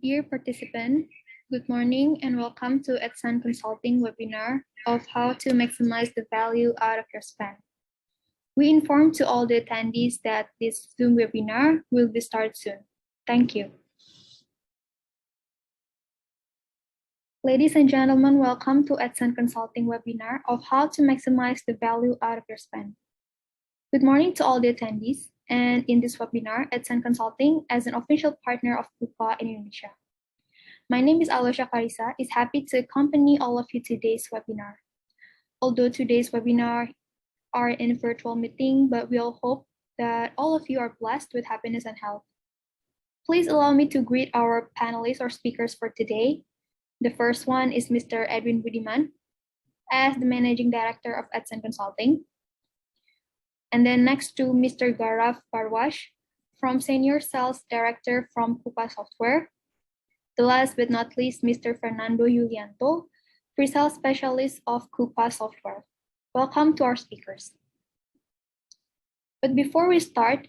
Dear participant, good morning and welcome to Edsun Consulting webinar of how to maximize the value out of your spend. We inform to all the attendees that this Zoom webinar will be started soon. Thank you. Ladies and gentlemen, welcome to Edsun Consulting webinar of how to maximize the value out of your spend. Good morning to all the attendees, and in this webinar, Edsun Consulting as an official partner of Coupa in Indonesia. My name is Alosha Karisa, is happy to accompany all of you today's webinar. Although today's webinar are in a virtual meeting, but we all hope that all of you are blessed with happiness and health. Please allow me to greet our panelists or speakers for today. The first one is Mr. Edwin Budiman, as the Managing Director of Edsun Consulting. And then next to Mr. Gaurav Barwash, from Senior Sales Director from Coupa Software. The last but not least, Mr. Fernando Yulianto, Pre-Sales Specialist of Coupa Software. Welcome to our speakers. But before we start,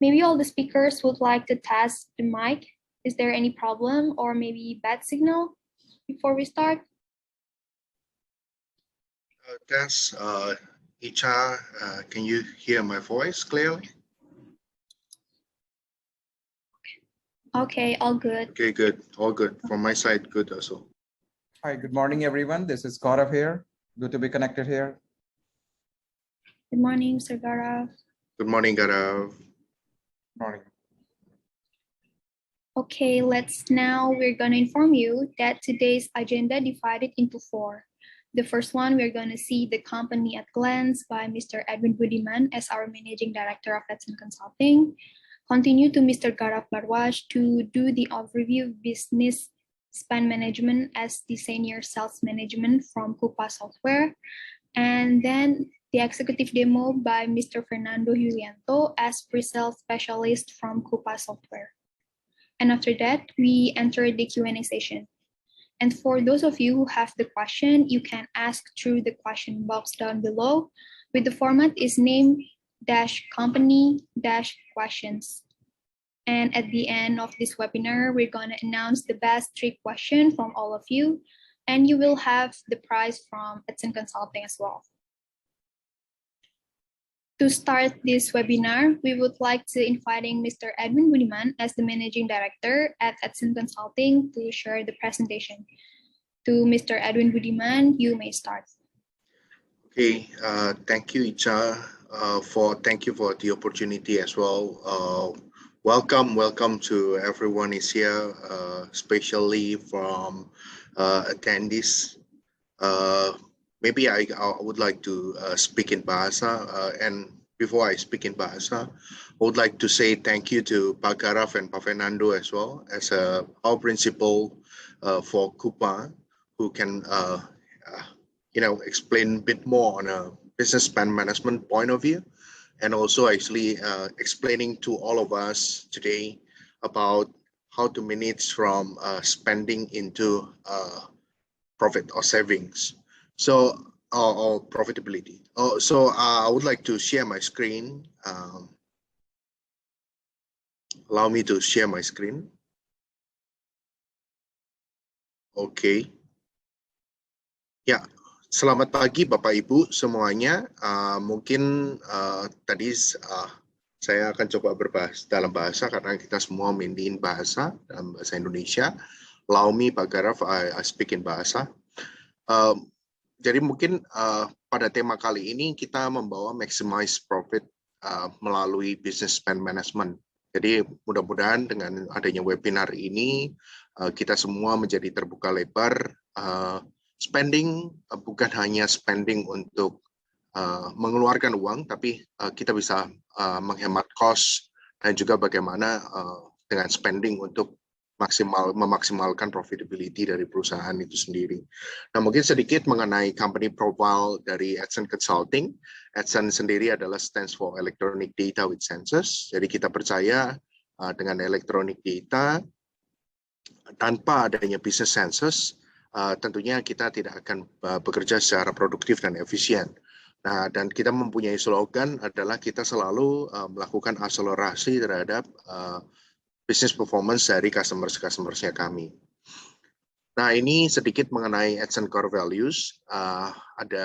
maybe all the speakers would like to test the mic. Is there any problem or maybe bad signal before we start? Icha, can you hear my voice clearly? Okay, all good. Okay, good. All good. From my side, good also. Hi, good morning, everyone. This is Gaurav here. Good to be connected here. Good morning, Mr. Gaurav. Good morning, Gaurav. Morning. Okay, we're going to inform you that today's agenda divided into 4. The first one, we're going to see the company at glance by Mr. Edwin Budiman as our Managing Director of Edsun Consulting. Continue to Mr. Gaurav Barwash to do the overview of business spend management as the Senior Sales Management from Coupa Software. And then the executive demo by Mr. Fernando Yulianto as Pre-Sales Specialist from Coupa Software. And after that, we enter the Q&A session. And for those of you who have the question, you can ask through the question box down below, with the format is name-company-questions. And at the end of this webinar, we're going to announce the best 3 questions from all of you, and you will have the prize from Edsun Consulting as well. To start this webinar, we would like to inviting Mr. Edwin Budiman as the Managing Director at Edsun Consulting to share the presentation. To Mr. Edwin Budiman, you may start. Okay, thank you, Icha, thank you for the opportunity as well. Welcome to everyone is here, especially from attendees. Maybe I would like to speak in Bahasa, and before I speak in Bahasa, I would like to say thank you to Pak Gaurav and Pak Fernando as well as our principal for Coupa, who can explain a bit more on a business spend management point of view, and also actually explaining to all of us today about how to manage from spending into profit or savings. So, or profitability. I would like to share my screen. Allow me to share my screen. Okay. Ya, selamat pagi Bapak Ibu semuanya. Mungkin tadi saya akan coba berbahas dalam bahasa karena kita semua maintain bahasa dalam bahasa Indonesia. Allow me Pak Gaurav, I speak in bahasa. Jadi mungkin pada tema kali ini kita membawa maximize profit melalui business spend management. Jadi mudah-mudahan dengan adanya webinar ini kita semua menjadi terbuka lebar. Spending bukan hanya spending untuk mengeluarkan uang, tapi kita bisa menghemat cost dan juga bagaimana dengan spending untuk memaksimalkan profitability dari perusahaan itu sendiri. Nah, mungkin sedikit mengenai company profile dari Edsun Consulting. Edsun sendiri adalah stands for Electronic Data with Sensors. Jadi kita percaya dengan electronic data tanpa adanya business sensors, tentunya kita tidak akan bekerja secara produktif dan efisien. Nah, dan kita mempunyai slogan adalah kita selalu melakukan akselerasi terhadap business performance dari customers-nya kami. Nah, ini sedikit mengenai Adsense Core Values.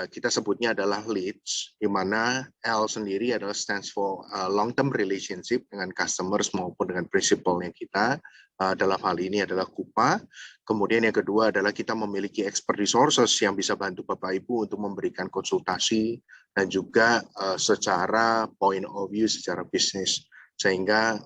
Kita sebutnya adalah leads, di mana L sendiri adalah stands for long-term relationship dengan customers maupun dengan principal-nya kita. Dalam hal ini adalah Kupa. Kemudian yang kedua adalah kita memiliki expert resources yang bisa bantu Bapak Ibu untuk memberikan konsultasi dan juga secara point of view, secara bisnis. Sehingga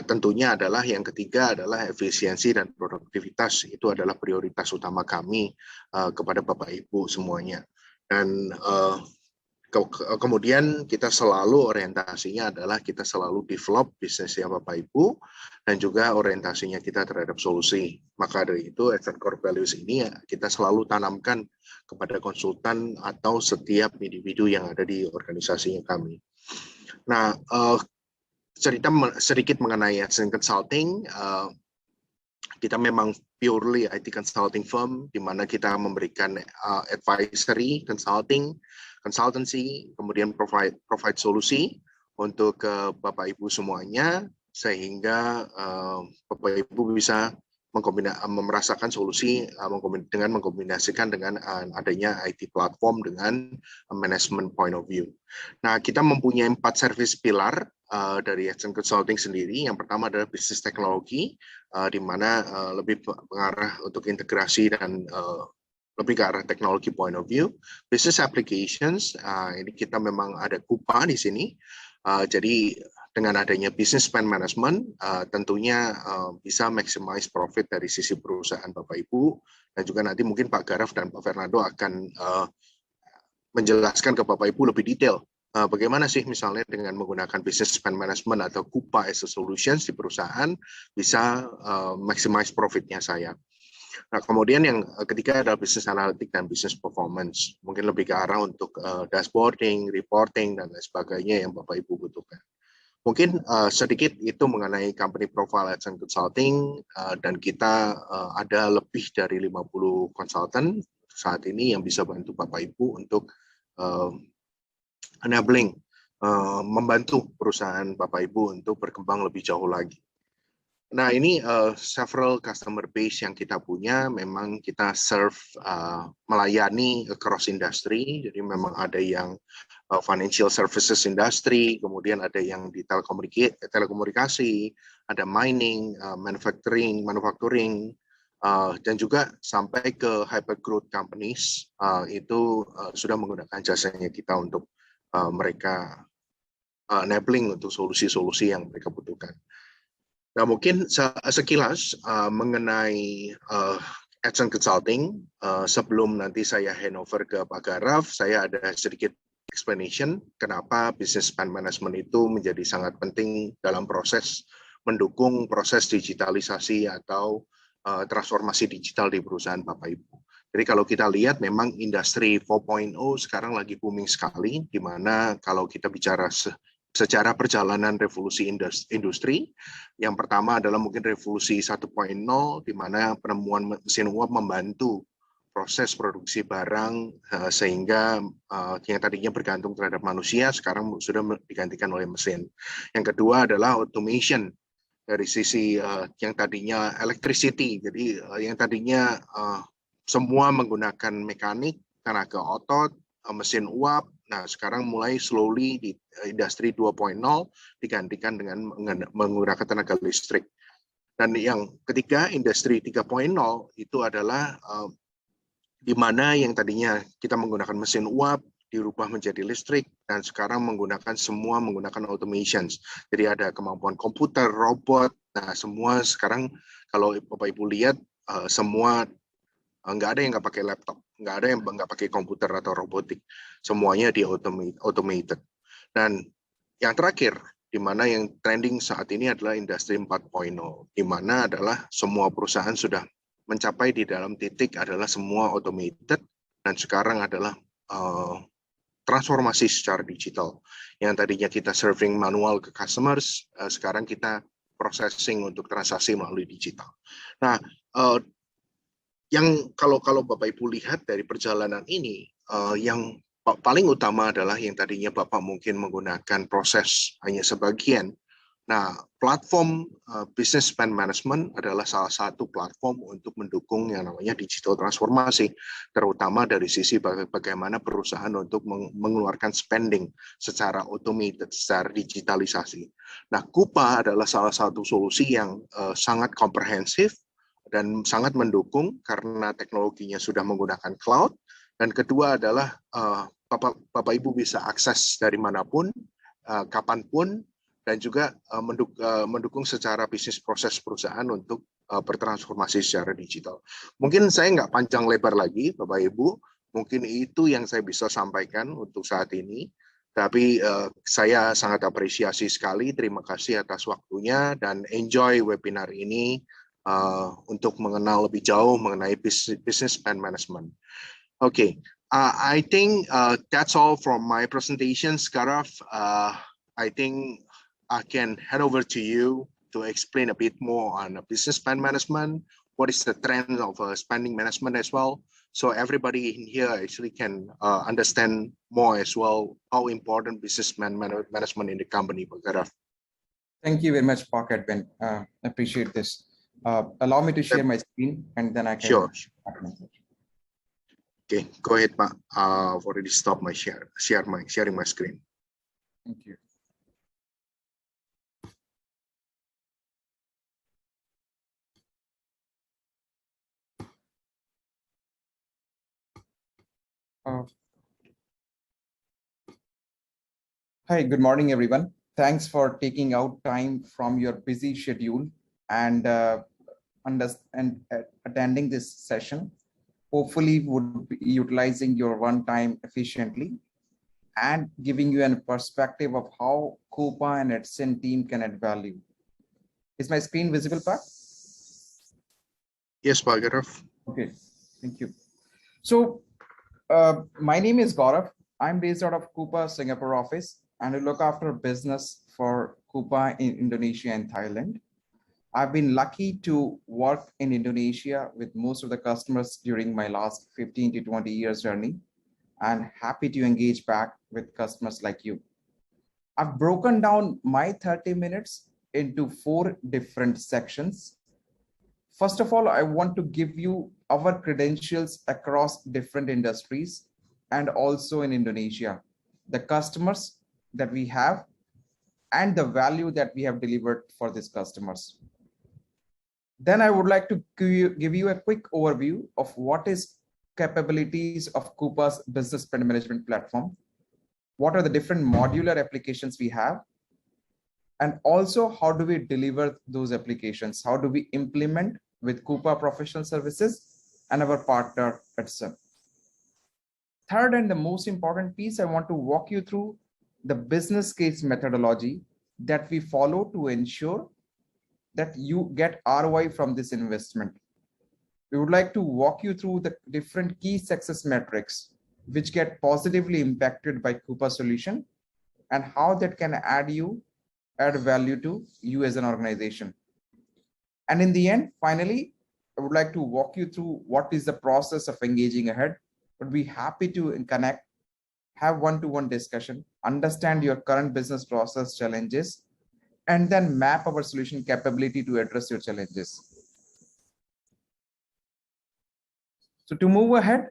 tentunya adalah yang ketiga adalah efisiensi dan produktivitas. Itu adalah prioritas utama kami kepada Bapak Ibu semuanya. Dan kemudian kita selalu orientasinya adalah kita selalu develop bisnisnya Bapak Ibu dan juga orientasinya kita terhadap solusi. Maka dari itu Adsense Core Values ini kita selalu tanamkan kepada konsultan atau setiap individu yang ada di organisasinya kami. Nah, cerita sedikit mengenai Adsense Consulting. Kita memang purely IT consulting firm, di mana kita memberikan advisory, consultancy, kemudian provide solusi untuk Bapak Ibu semuanya, sehingga Bapak Ibu bisa merasakan solusi dengan mengkombinasikan dengan adanya IT platform dengan management point of view. Nah, kita mempunyai 4 service pilar dari Adsense Consulting sendiri. Yang pertama adalah bisnis teknologi, di mana lebih mengarah untuk integrasi dan lebih ke arah teknologi point of view. Business applications, ini kita memang ada Kupa di sini. Jadi dengan adanya business spend management, tentunya bisa maximize profit dari sisi perusahaan Bapak Ibu, dan juga nanti mungkin Pak Garaf dan Pak Fernando akan menjelaskan ke Bapak Ibu lebih detail bagaimana sih misalnya dengan menggunakan business spend management atau Kupa as a solutions di perusahaan bisa maximize profitnya saya. Nah, kemudian yang ketiga adalah business analytics dan business performance, mungkin lebih ke arah untuk dashboarding, reporting, dan lain sebagainya yang Bapak Ibu butuhkan. Mungkin sedikit itu mengenai company profile Adsense Consulting, dan kita ada lebih dari 50 konsultan saat ini yang bisa bantu Bapak Ibu untuk enabling, membantu perusahaan Bapak Ibu untuk berkembang lebih jauh lagi. Nah, ini several customer base yang kita punya, memang kita serve, melayani across industry, jadi memang ada yang financial services industry, kemudian ada yang di telekomunikasi, ada mining, manufacturing, dan juga sampai ke hyper growth companies, itu sudah menggunakan jasanya kita untuk mereka enabling untuk solusi-solusi yang mereka butuhkan. Nah, mungkin sekilas mengenai Adsense Consulting, sebelum nanti saya handover ke Pak Garaf, saya ada sedikit explanation kenapa business spend management itu menjadi sangat penting dalam proses mendukung proses digitalisasi atau transformasi digital di perusahaan Bapak Ibu. Jadi kalau kita lihat memang industri 4.0 sekarang lagi booming sekali, di mana kalau kita bicara secara perjalanan revolusi industri, yang pertama adalah mungkin revolusi 1.0, di mana penemuan mesin uap membantu proses produksi barang, sehingga yang tadinya bergantung terhadap manusia sekarang sudah digantikan oleh mesin. Yang kedua adalah automation, dari sisi yang tadinya electricity, jadi yang tadinya semua menggunakan mekanik, tenaga otot, mesin uap. Nah, sekarang mulai slowly di industri 2.0 digantikan dengan menggunakan tenaga listrik. Dan yang ketiga, industri 3.0 itu adalah di mana yang tadinya kita menggunakan mesin uap dirubah menjadi listrik, dan sekarang semua menggunakan automations. Jadi ada kemampuan komputer, robot. Nah, semua sekarang kalau Bapak Ibu lihat, semua nggak ada yang nggak pakai laptop, nggak ada yang nggak pakai komputer atau robotik, semuanya di automated. Dan yang terakhir, di mana yang trending saat ini adalah industri 4.0, di mana adalah semua perusahaan sudah mencapai di dalam titik adalah semua automated, dan sekarang adalah transformasi secara digital. Yang tadinya kita serving manual ke customers, sekarang kita processing untuk transaksi melalui digital. Nah, yang kalau Bapak Ibu lihat dari perjalanan ini, yang paling utama adalah yang tadinya Bapak mungkin menggunakan proses hanya sebagian, Nah, platform Business Spend Management adalah salah satu platform untuk mendukung yang namanya digital transformasi, terutama dari sisi bagaimana perusahaan untuk mengeluarkan spending secara automated, secara digitalisasi. Nah, Coupa adalah salah satu solusi yang sangat komprehensif dan sangat mendukung karena teknologinya sudah menggunakan cloud. Dan kedua adalah Bapak Ibu bisa akses dari manapun, kapanpun, dan juga mendukung secara bisnis proses perusahaan untuk bertransformasi secara digital. Mungkin saya nggak panjang lebar lagi, Bapak Ibu. Mungkin itu yang saya bisa sampaikan untuk saat ini. Tapi saya sangat apresiasi sekali. Terima kasih atas waktunya dan enjoy webinar ini untuk mengenal lebih jauh mengenai business spend management. Okay, I think that's all from my presentation, Skaraf. I think I can hand over to you to explain a bit more on business spend management. What is the trend of spending management as well? So everybody in here actually can understand more as well how important business management in the company. Thank you very much, Pak Edwin. Appreciate this. Allow me to share my screen and then I can. Sure. Okay, go ahead, Pak. I've already stopped my sharing my screen. Thank you. Hi, good morning, everyone. Thanks for taking out time from your busy schedule and attending this session. Hopefully, would be utilizing your one time efficiently and giving you a perspective of how Coupa and Edson team can add value. Is my screen visible, Pak? Yes, Pak Gaurav. Okay, thank you. So, my name is Gaurav. I'm based out of Coupa Singapore office, and I look after business for Coupa in Indonesia and Thailand. I've been lucky to work in Indonesia with most of the customers during my last 15 to 20 years journey, and happy to engage back with customers like you. I've broken down my 30 minutes into 4 different sections. First of all, I want to give you our credentials across different industries and also in Indonesia, the customers that we have and the value that we have delivered for these customers. Then I would like to give you a quick overview of what is capabilities of Coupa's business spend management platform. What are the different modular applications we have? And also, how do we deliver those applications? How do we implement with Coupa Professional Services and our partner Edson? Third, and the most important piece, I want to walk you through the business case methodology that we follow to ensure that you get ROI from this investment. We would like to walk you through the different key success metrics which get positively impacted by Coupa solution and how that can add value to you as an organization. And in the end, finally, I would like to walk you through what is the process of engaging ahead. Would be happy to connect, have one-to-one discussion, understand your current business process challenges, and then map our solution capability to address your challenges. So to move ahead,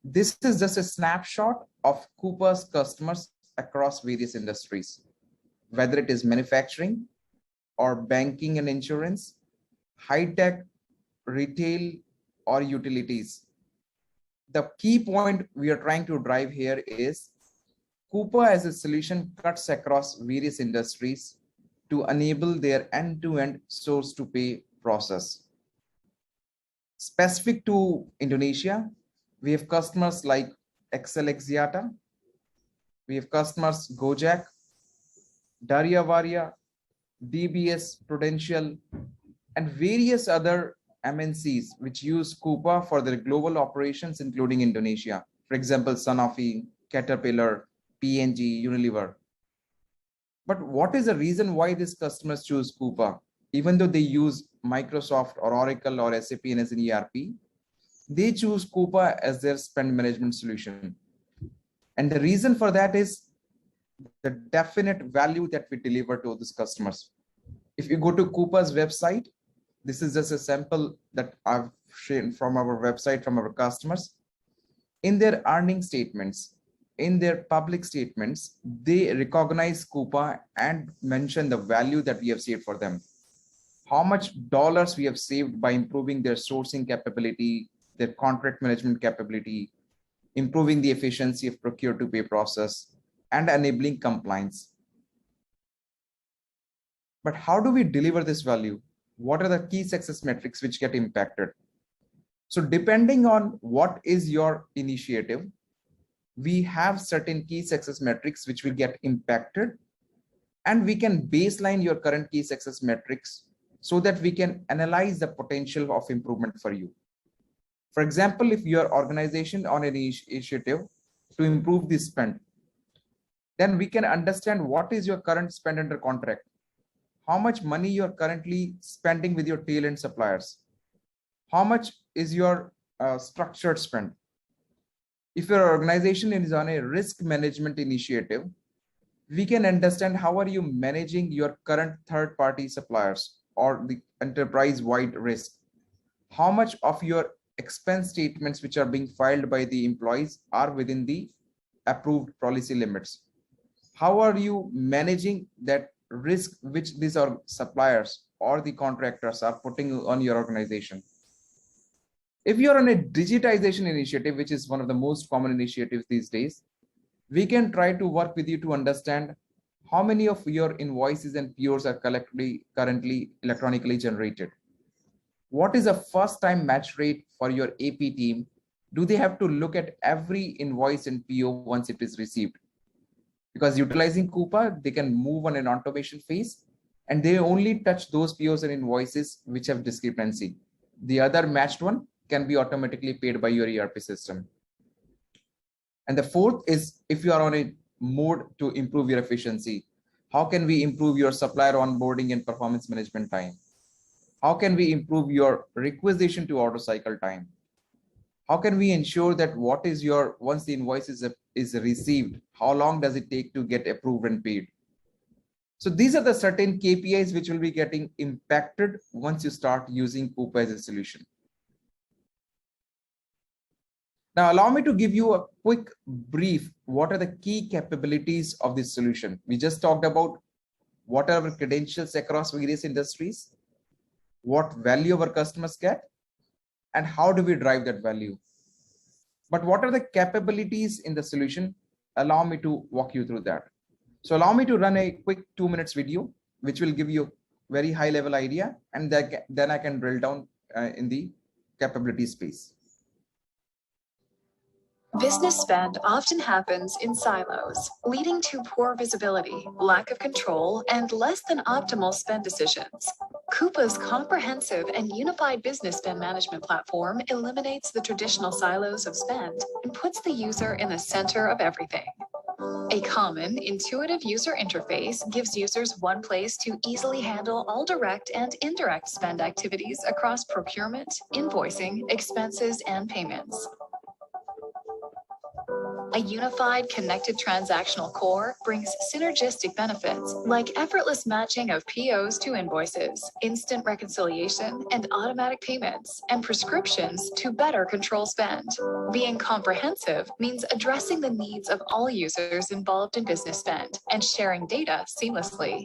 this is just a snapshot of Coupa's customers across various industries, whether it is manufacturing or banking and insurance, high-tech, retail, or utilities. The key point we are trying to drive here is Coupa as a solution cuts across various industries to enable their end-to-end source-to-pay process. Specific to Indonesia, we have customers like XL Axiata, we have customers Gojek, Daria Varia, DBS Prudential, and various other MNCs which use Coupa for their global operations, including Indonesia. For example, Sanofi, Caterpillar, P&G, Unilever. But what is the reason why these customers choose Coupa? Even though they use Microsoft or Oracle or SAP as an ERP, they choose Coupa as their spend management solution. And the reason for that is the definite value that we deliver to these customers. If you go to Coupa's website, this is just a sample that I've shown from our website, from our customers. In their earnings statements, in their public statements, they recognize Coupa and mention the value that we have saved for them. How much dollars we have saved by improving their sourcing capability, their contract management capability, improving the efficiency of procure to pay process, and enabling compliance. But how do we deliver this value? What are the key success metrics which get impacted? So depending on what is your initiative, we have certain key success metrics which will get impacted, and we can baseline your current key success metrics so that we can analyze the potential of improvement for you. For example, if your organization on an initiative to improve the spend, then we can understand what is your current spend under contract, how much money you're currently spending with your tail end suppliers, how much is your structured spend. If your organization is on a risk management initiative, we can understand how are you managing your current third-party suppliers or the enterprise-wide risk. How much of your expense statements which are being filed by the employees are within the approved policy limits. How are you managing that risk which these are suppliers or the contractors are putting on your organization? If you're on a digitization initiative, which is one of the most common initiatives these days, we can try to work with you to understand how many of your invoices and POs are currently electronically generated. What is a first-time match rate for your AP team? Do they have to look at every invoice and PO once it is received? Because utilizing Coupa, they can move on an automation phase and they only touch those POs and invoices which have discrepancy. The other matched one can be automatically paid by your ERP system. And the fourth is, if you are on a mode to improve your efficiency, how can we improve your supplier onboarding and performance management time? How can we improve your requisition to order cycle time? How can we ensure that what is your, once the invoice is received, how long does it take to get approved and paid? So these are the certain KPIs which will be getting impacted once you start using Coupa as a solution. Now, allow me to give you a quick brief. What are the key capabilities of this solution? We just talked about what are our credentials across various industries, what value our customers get, and how do we drive that value. But what are the capabilities in the solution? Allow me to walk you through that. So allow me to run a quick 2 minutes video, which will give you a very high level idea, and then I can drill down in the capability space. Business spend often happens in silos, leading to poor visibility, lack of control, and less than optimal spend decisions. Coupa's comprehensive and unified business spend management platform eliminates the traditional silos of spend and puts the user in the center of everything. A common, intuitive user interface gives users one place to easily handle all direct and indirect spend activities across procurement, invoicing, expenses, and payments. A unified, connected transactional core brings synergistic benefits like effortless matching of POs to invoices, instant reconciliation and automatic payments, and prescriptions to better control spend. Being comprehensive means addressing the needs of all users involved in business spend and sharing data seamlessly.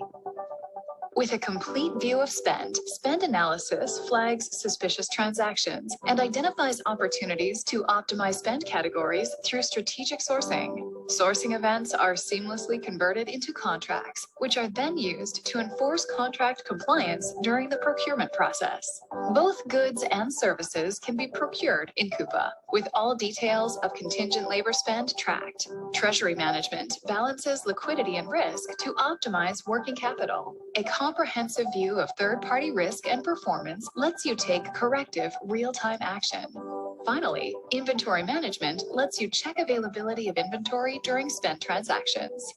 With a complete view of spend, Spend Analysis flags suspicious transactions and identifies opportunities to optimize spend categories through strategic sourcing. Sourcing events are seamlessly converted into contracts, which are then used to enforce contract compliance during the procurement process. Both goods and services can be procured in Coupa, with all details of contingent labor spend tracked. Treasury management balances liquidity and risk to optimize working capital. A comprehensive view of third-party risk and performance lets you take corrective, real-time action. Finally, inventory management lets you check availability of inventory during spend transactions.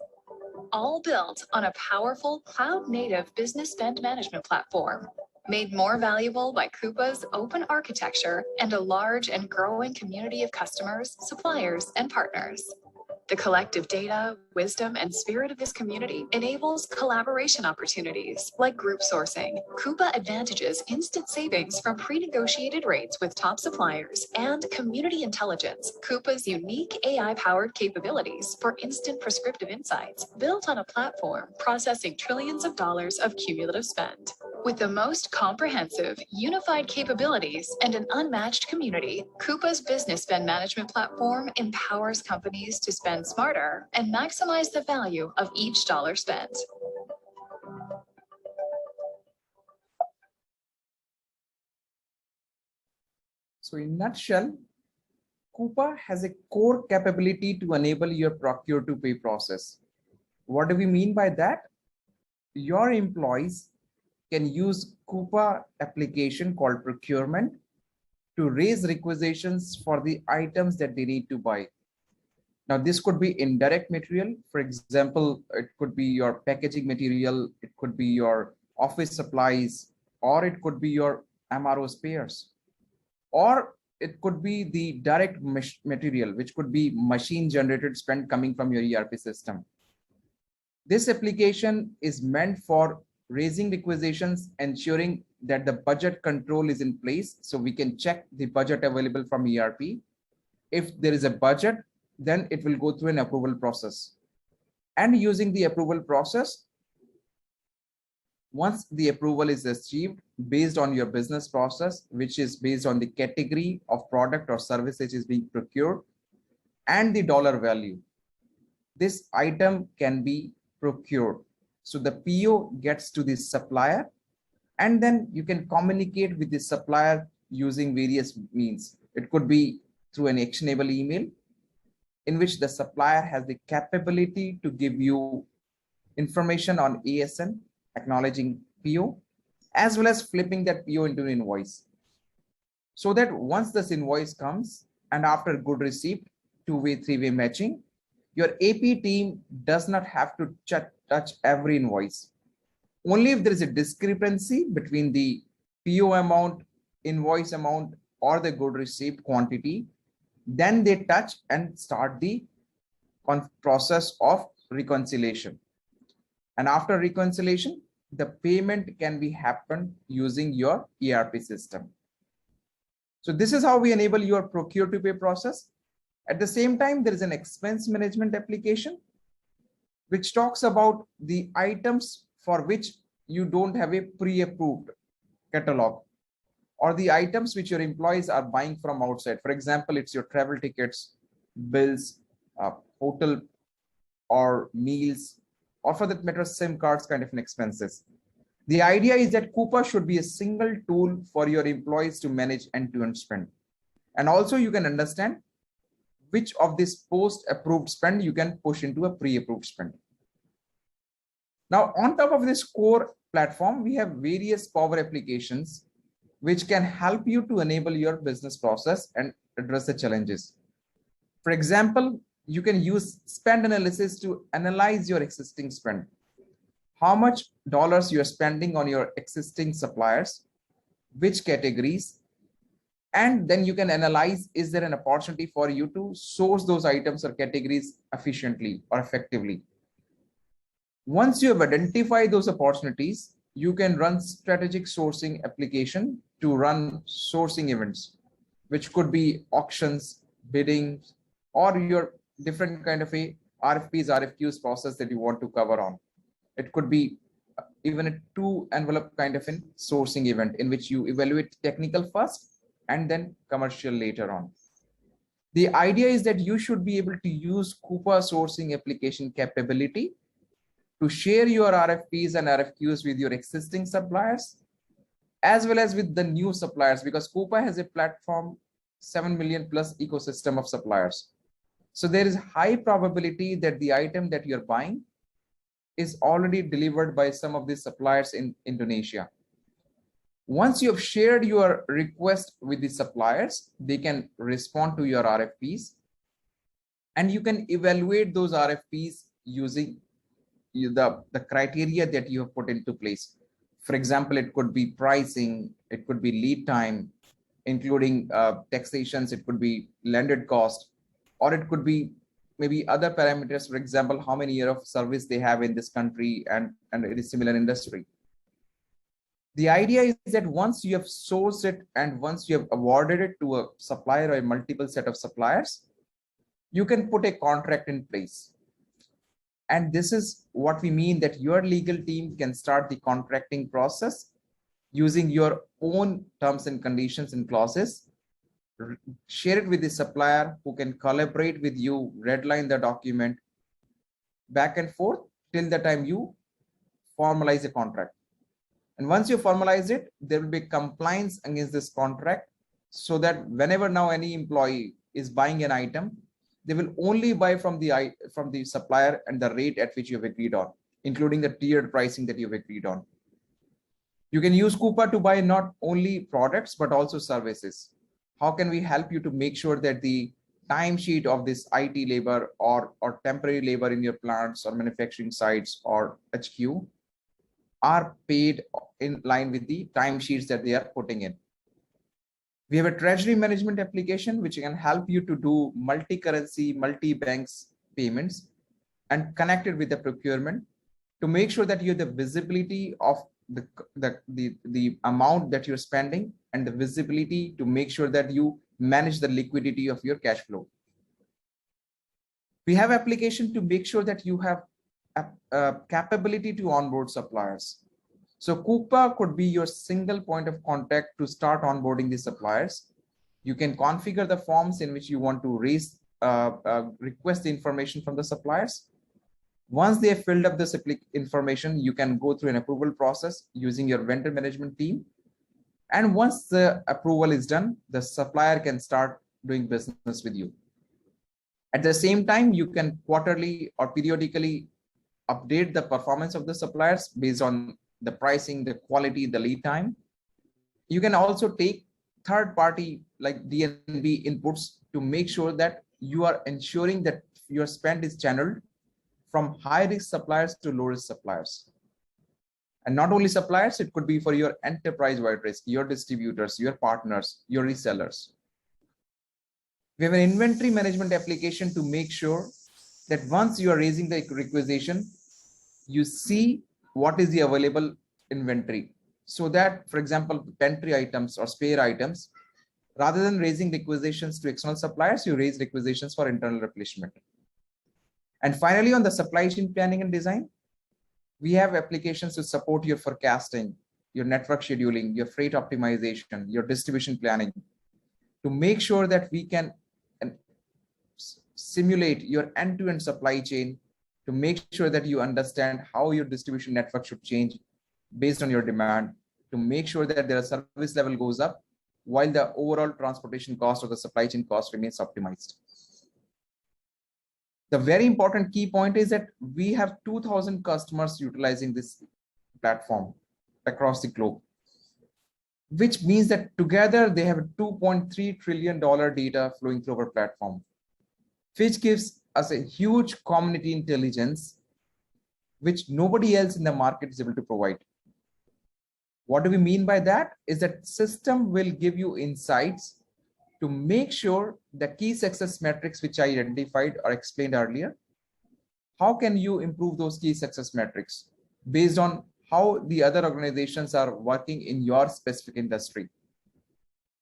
All built on a powerful cloud-native business spend management platform, made more valuable by Coupa's open architecture and a large and growing community of customers, suppliers, and partners. The collective data, wisdom, and spirit of this community enables collaboration opportunities like group sourcing. Coupa advantages instant savings from pre-negotiated rates with top suppliers and community intelligence. Coupa's unique AI-powered capabilities for instant prescriptive insights built on a platform processing trillions of dollars of cumulative spend. With the most comprehensive, unified capabilities and an unmatched community, Coupa's business spend management platform empowers companies to spend smarter and maximize the value of each dollar spent. So in a nutshell, Coupa has a core capability to enable your procure to pay process. What do we mean by that? Your employees can use Coupa application called procurement to raise requisitions for the items that they need to buy. Now, this could be indirect material. For example, it could be your packaging material, it could be your office supplies, or it could be your MRO spares, or it could be the direct material, which could be machine generated spend coming from your ERP system. This application is meant for raising requisitions, ensuring that the budget control is in place so we can check the budget available from ERP. If there is a budget, then it will go through an approval process. And using the approval process, once the approval is achieved based on your business process, which is based on the category of product or service which is being procured and the dollar value, this item can be procured. So the PO gets to the supplier, and then you can communicate with the supplier using various means. It could be through an actionable email in which the supplier has the capability to give you information on ASN, acknowledging PO, as well as flipping that PO into an invoice. So that once this invoice comes and after good receipt, two-way, three-way matching, your AP team does not have to touch every invoice. Only if there is a discrepancy between the PO amount, invoice amount, or the good received quantity, then they touch and start the process of reconciliation. And after reconciliation, the payment can be happened using your ERP system. So this is how we enable your procure to pay process. At the same time, there is an expense management application which talks about the items for which you don't have a pre-approved catalog, or the items which your employees are buying from outside. For example, it's your travel tickets, bills, hotel or meals, or for that matter, SIM cards kind of an expenses. The idea is that Coupa should be a single tool for your employees to manage end-to-end spend. And also you can understand which of this post-approved spend you can push into a pre-approved spend. Now, on top of this core platform, we have various power applications which can help you to enable your business process and address the challenges. For example, you can use spend analysis to analyze your existing spend. How much dollars you are spending on your existing suppliers, which categories, and then you can analyze, is there an opportunity for you to source those items or categories efficiently or effectively. Once you have identified those opportunities, you can run strategic sourcing application to run sourcing events, which could be auctions, bidding, or your different kind of a RFPs, RFQs process that you want to cover on. It could be even a two envelope kind of a sourcing event in which you evaluate technical first and then commercial later on. The idea is that you should be able to use Coupa sourcing application capability to share your RFPs and RFQs with your existing suppliers, as well as with the new suppliers, because Coupa has a platform, 7 million plus ecosystem of suppliers. So there is high probability that the item that you're buying is already delivered by some of these suppliers in Indonesia. Once you have shared your request with the suppliers, they can respond to your RFPs, and you can evaluate those RFPs using the criteria that you have put into place. For example, it could be pricing, it could be lead time, including taxations, it could be landed cost, or it could be maybe other parameters, for example, how many years of service they have in this country and in a similar industry. The idea is that once you have sourced it and once you have awarded it to a supplier or a multiple set of suppliers, you can put a contract in place. And this is what we mean, that your legal team can start the contracting process using your own terms and conditions and clauses, share it with the supplier who can collaborate with you, redline the document back and forth till the time you formalize a contract. And once you formalize it, there will be compliance against this contract, so that whenever now any employee is buying an item, they will only buy from the supplier and the rate at which you have agreed on, including the tiered pricing that you've agreed on. You can use Coupa to buy not only products, but also services. How can we help you to make sure that the timesheet of this IT labor or temporary labor in your plants or manufacturing sites or HQ are paid in line with the timesheets that they are putting in? We have a treasury management application which can help you to do multi-currency, multi-banks payments and connect it with the procurement to make sure that you have the visibility of the amount that you're spending and the visibility to make sure that you manage the liquidity of your cash flow. We have application to make sure that you have a capability to onboard suppliers. So Coupa could be your single point of contact to start onboarding the suppliers. You can configure the forms in which you want to request the information from the suppliers. Once they have filled up this information, you can go through an approval process using your vendor management team. And once the approval is done, the supplier can start doing business with you. At the same time, you can quarterly or periodically update the performance of the suppliers based on the pricing, the quality, the lead time. You can also take third-party like DNB inputs to make sure that you are ensuring that your spend is channeled from high-risk suppliers to low-risk suppliers. And not only suppliers, it could be for your enterprise-wide risk, your distributors, your partners, your resellers. We have an inventory management application to make sure that once you are raising the requisition, you see what is the available inventory. So that, for example, pantry items or spare items, rather than raising requisitions to external suppliers, you raise requisitions for internal replenishment. And finally, on the supply chain planning and design, we have applications to support your forecasting, your network scheduling, your freight optimization, your distribution planning, to make sure that we can simulate your end-to-end supply chain, to make sure that you understand how your distribution network should change based on your demand, to make sure that their service level goes up while the overall transportation cost or the supply chain cost remains optimized. The very important key point is that we have 2,000 customers utilizing this platform across the globe, which means that together they have a $2.3 trillion data flowing through our platform, which gives us a huge community intelligence, which nobody else in the market is able to provide. What do we mean by that? Is that system will give you insights to make sure the key success metrics which I identified or explained earlier, how can you improve those key success metrics based on how the other organizations are working in your specific industry.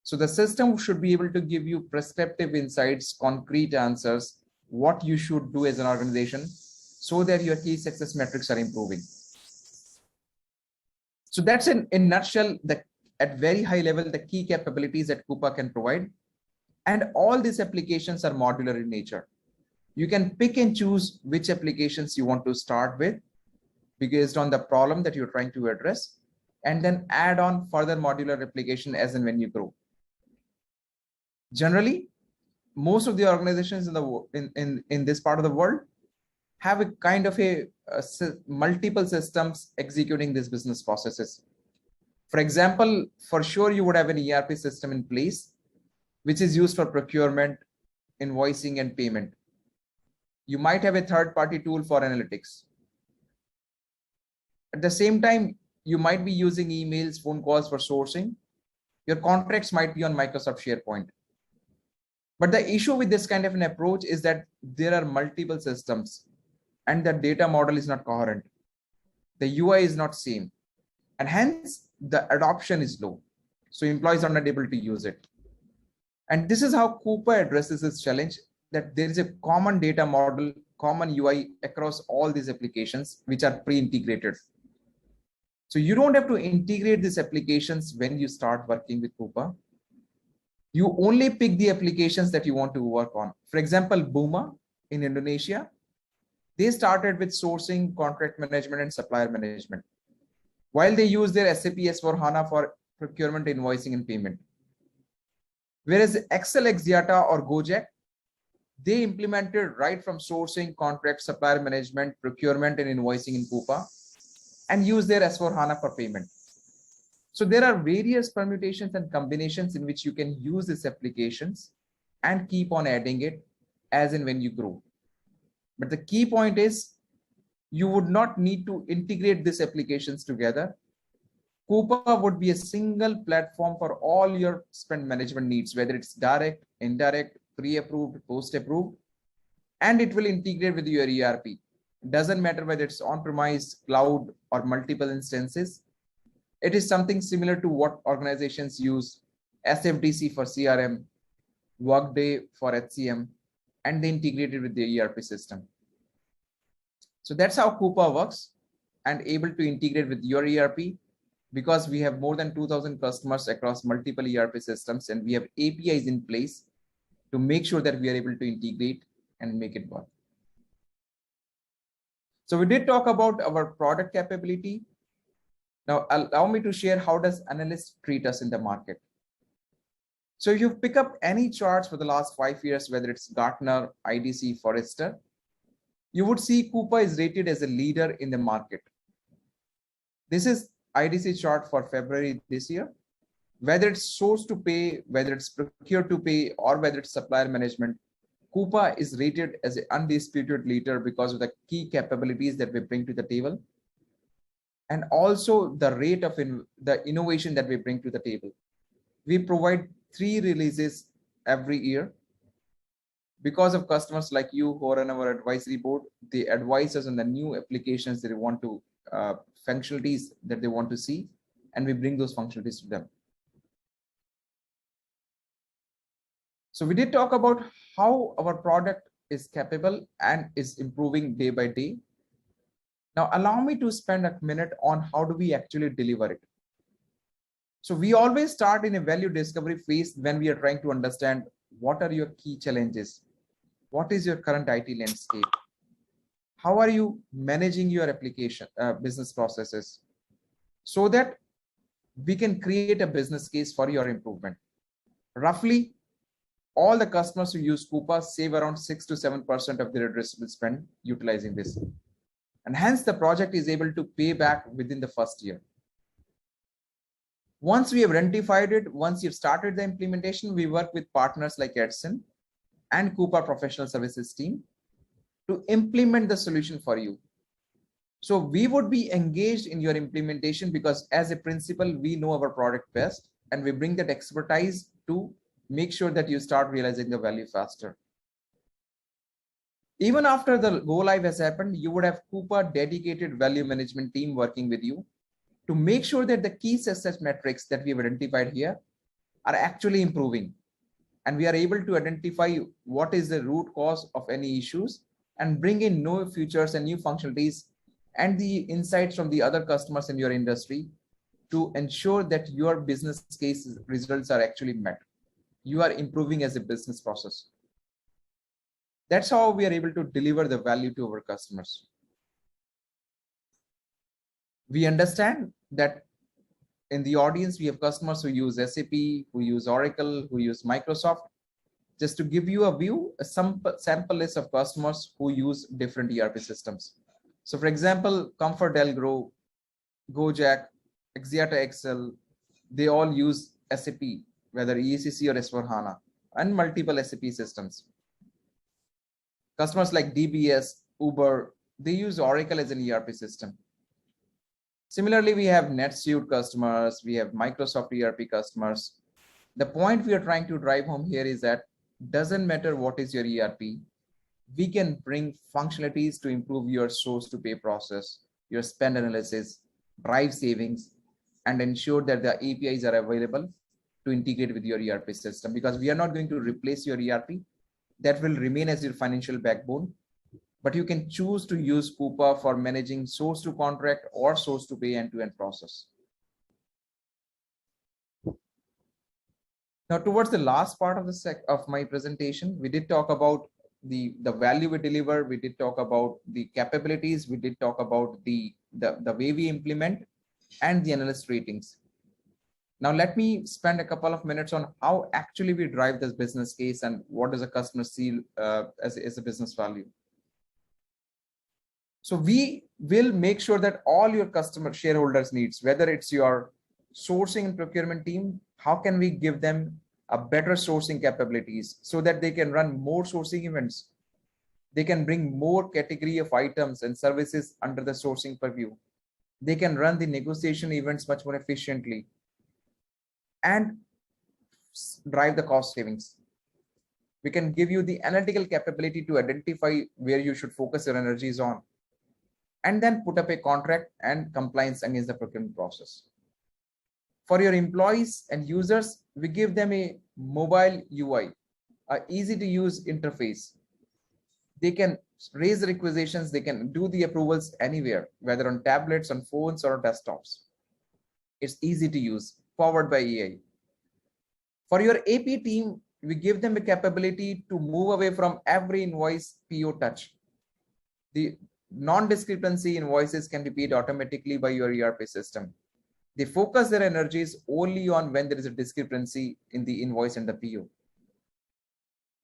So the system should be able to give you prescriptive insights, concrete answers, what you should do as an organization so that your key success metrics are improving. So that's in a nutshell, at very high level, the key capabilities that Coupa can provide. And all these applications are modular in nature. You can pick and choose which applications you want to start with based on the problem that you're trying to address, and then add on further modular application as and when you grow. Generally, most of the organizations in this part of the world have a kind of multiple systems executing these business processes. For example, for sure, you would have an ERP system in place, which is used for procurement, invoicing, and payment. You might have a third-party tool for analytics. At the same time, you might be using emails, phone calls for sourcing. Your contracts might be on Microsoft SharePoint. But the issue with this kind of an approach is that there are multiple systems and the data model is not coherent. The UI is not same, and hence the adoption is low. So employees are not able to use it. And this is how Coupa addresses this challenge, that there is a common data model, common UI across all these applications, which are pre-integrated. So you don't have to integrate these applications when you start working with Coupa. You only pick the applications that you want to work on. For example, Buma in Indonesia, they started with sourcing, contract management, and supplier management, while they use their SAP S/4HANA for procurement, invoicing, and payment. Whereas Excel Axiata or Gojek, they implemented right from sourcing, contract, supplier management, procurement, and invoicing in Coupa, and use their S/4HANA for payment. So there are various permutations and combinations in which you can use these applications and keep on adding it as and when you grow. But the key point is you would not need to integrate these applications together. Coupa would be a single platform for all your spend management needs, whether it's direct, indirect, pre-approved, post-approved, and it will integrate with your ERP. It doesn't matter whether it's on-premise, cloud, or multiple instances. It is something similar to what organizations use SFDC for CRM, Workday for HCM, and they integrate it with the ERP system. So that's how Coupa works and able to integrate with your ERP, because we have more than 2,000 customers across multiple ERP systems, and we have APIs in place to make sure that we are able to integrate and make it work. So we did talk about our product capability. Now allow me to share how does analysts treat us in the market. So if you pick up any charts for the last 5 years, whether it's Gartner, IDC, Forrester, you would see Coupa is rated as a leader in the market. This is IDC chart for February this year. Whether it's source to pay, whether it's procure to pay, or whether it's supplier management, Coupa is rated as an undisputed leader because of the key capabilities that we bring to the table, and also the rate of the innovation that we bring to the table. We provide 3 releases every year. Because of customers like you who are on our advisory board, they advise us on the new applications that they want to, functionalities that they want to see, and we bring those functionalities to them. So we did talk about how our product is capable and is improving day by day. Now allow me to spend a minute on how do we actually deliver it. So we always start in a value discovery phase when we are trying to understand what are your key challenges, what is your current IT landscape, how are you managing your application business processes, so that we can create a business case for your improvement. Roughly, all the customers who use Coupa save around 6 to 7% of their addressable spend utilizing this. And hence the project is able to pay back within the first year. Once we have identified it, once you've started the implementation, we work with partners like Edson and Coupa Professional Services team to implement the solution for you. So we would be engaged in your implementation because as a principal, we know our product best, and we bring that expertise to make sure that you start realizing the value faster. Even after the go live has happened, you would have Coupa dedicated value management team working with you to make sure that the key success metrics that we have identified here are actually improving. And we are able to identify what is the root cause of any issues and bring in new features and new functionalities and the insights from the other customers in your industry to ensure that your business case results are actually met. You are improving as a business process. That's how we are able to deliver the value to our customers. We understand that in the audience, we have customers who use SAP, who use Oracle, who use Microsoft. Just to give you a view, a sample list of customers who use different ERP systems. So for example, ComfortDelGro, Gojek, Axiata XL, they all use SAP, whether ECC or S/4HANA, and multiple SAP systems. Customers like DBS, Uber, they use Oracle as an ERP system. Similarly, we have NetSuite customers, we have Microsoft ERP customers. The point we are trying to drive home here is that doesn't matter what is your ERP, we can bring functionalities to improve your source to pay process, your spend analysis, drive savings, and ensure that the APIs are available to integrate with your ERP system, because we are not going to replace your ERP. That will remain as your financial backbone, but you can choose to use Coupa for managing source to contract or source to pay end-to-end process. Now, towards the last part of of my presentation, we did talk about the value we deliver. We did talk about the capabilities. We did talk about the way we implement and the analyst ratings. Now, let me spend a couple of minutes on how actually we drive this business case and what does a customer see as a business value. So we will make sure that all your customer shareholders needs, whether it's your sourcing and procurement team, how can we give them a better sourcing capabilities so that they can run more sourcing events? They can bring more category of items and services under the sourcing purview. They can run the negotiation events much more efficiently and drive the cost savings. We can give you the analytical capability to identify where you should focus your energies on, and then put up a contract and compliance against the procurement process. For your employees and users, we give them a mobile UI, an easy to use interface. They can raise requisitions, they can do the approvals anywhere, whether on tablets, on phones, or desktops. It's easy to use, powered by AI. For your AP team, we give them a capability to move away from every invoice PO touch. The non-discrepancy invoices can be paid automatically by your ERP system. They focus their energies only on when there is a discrepancy in the invoice and the PO.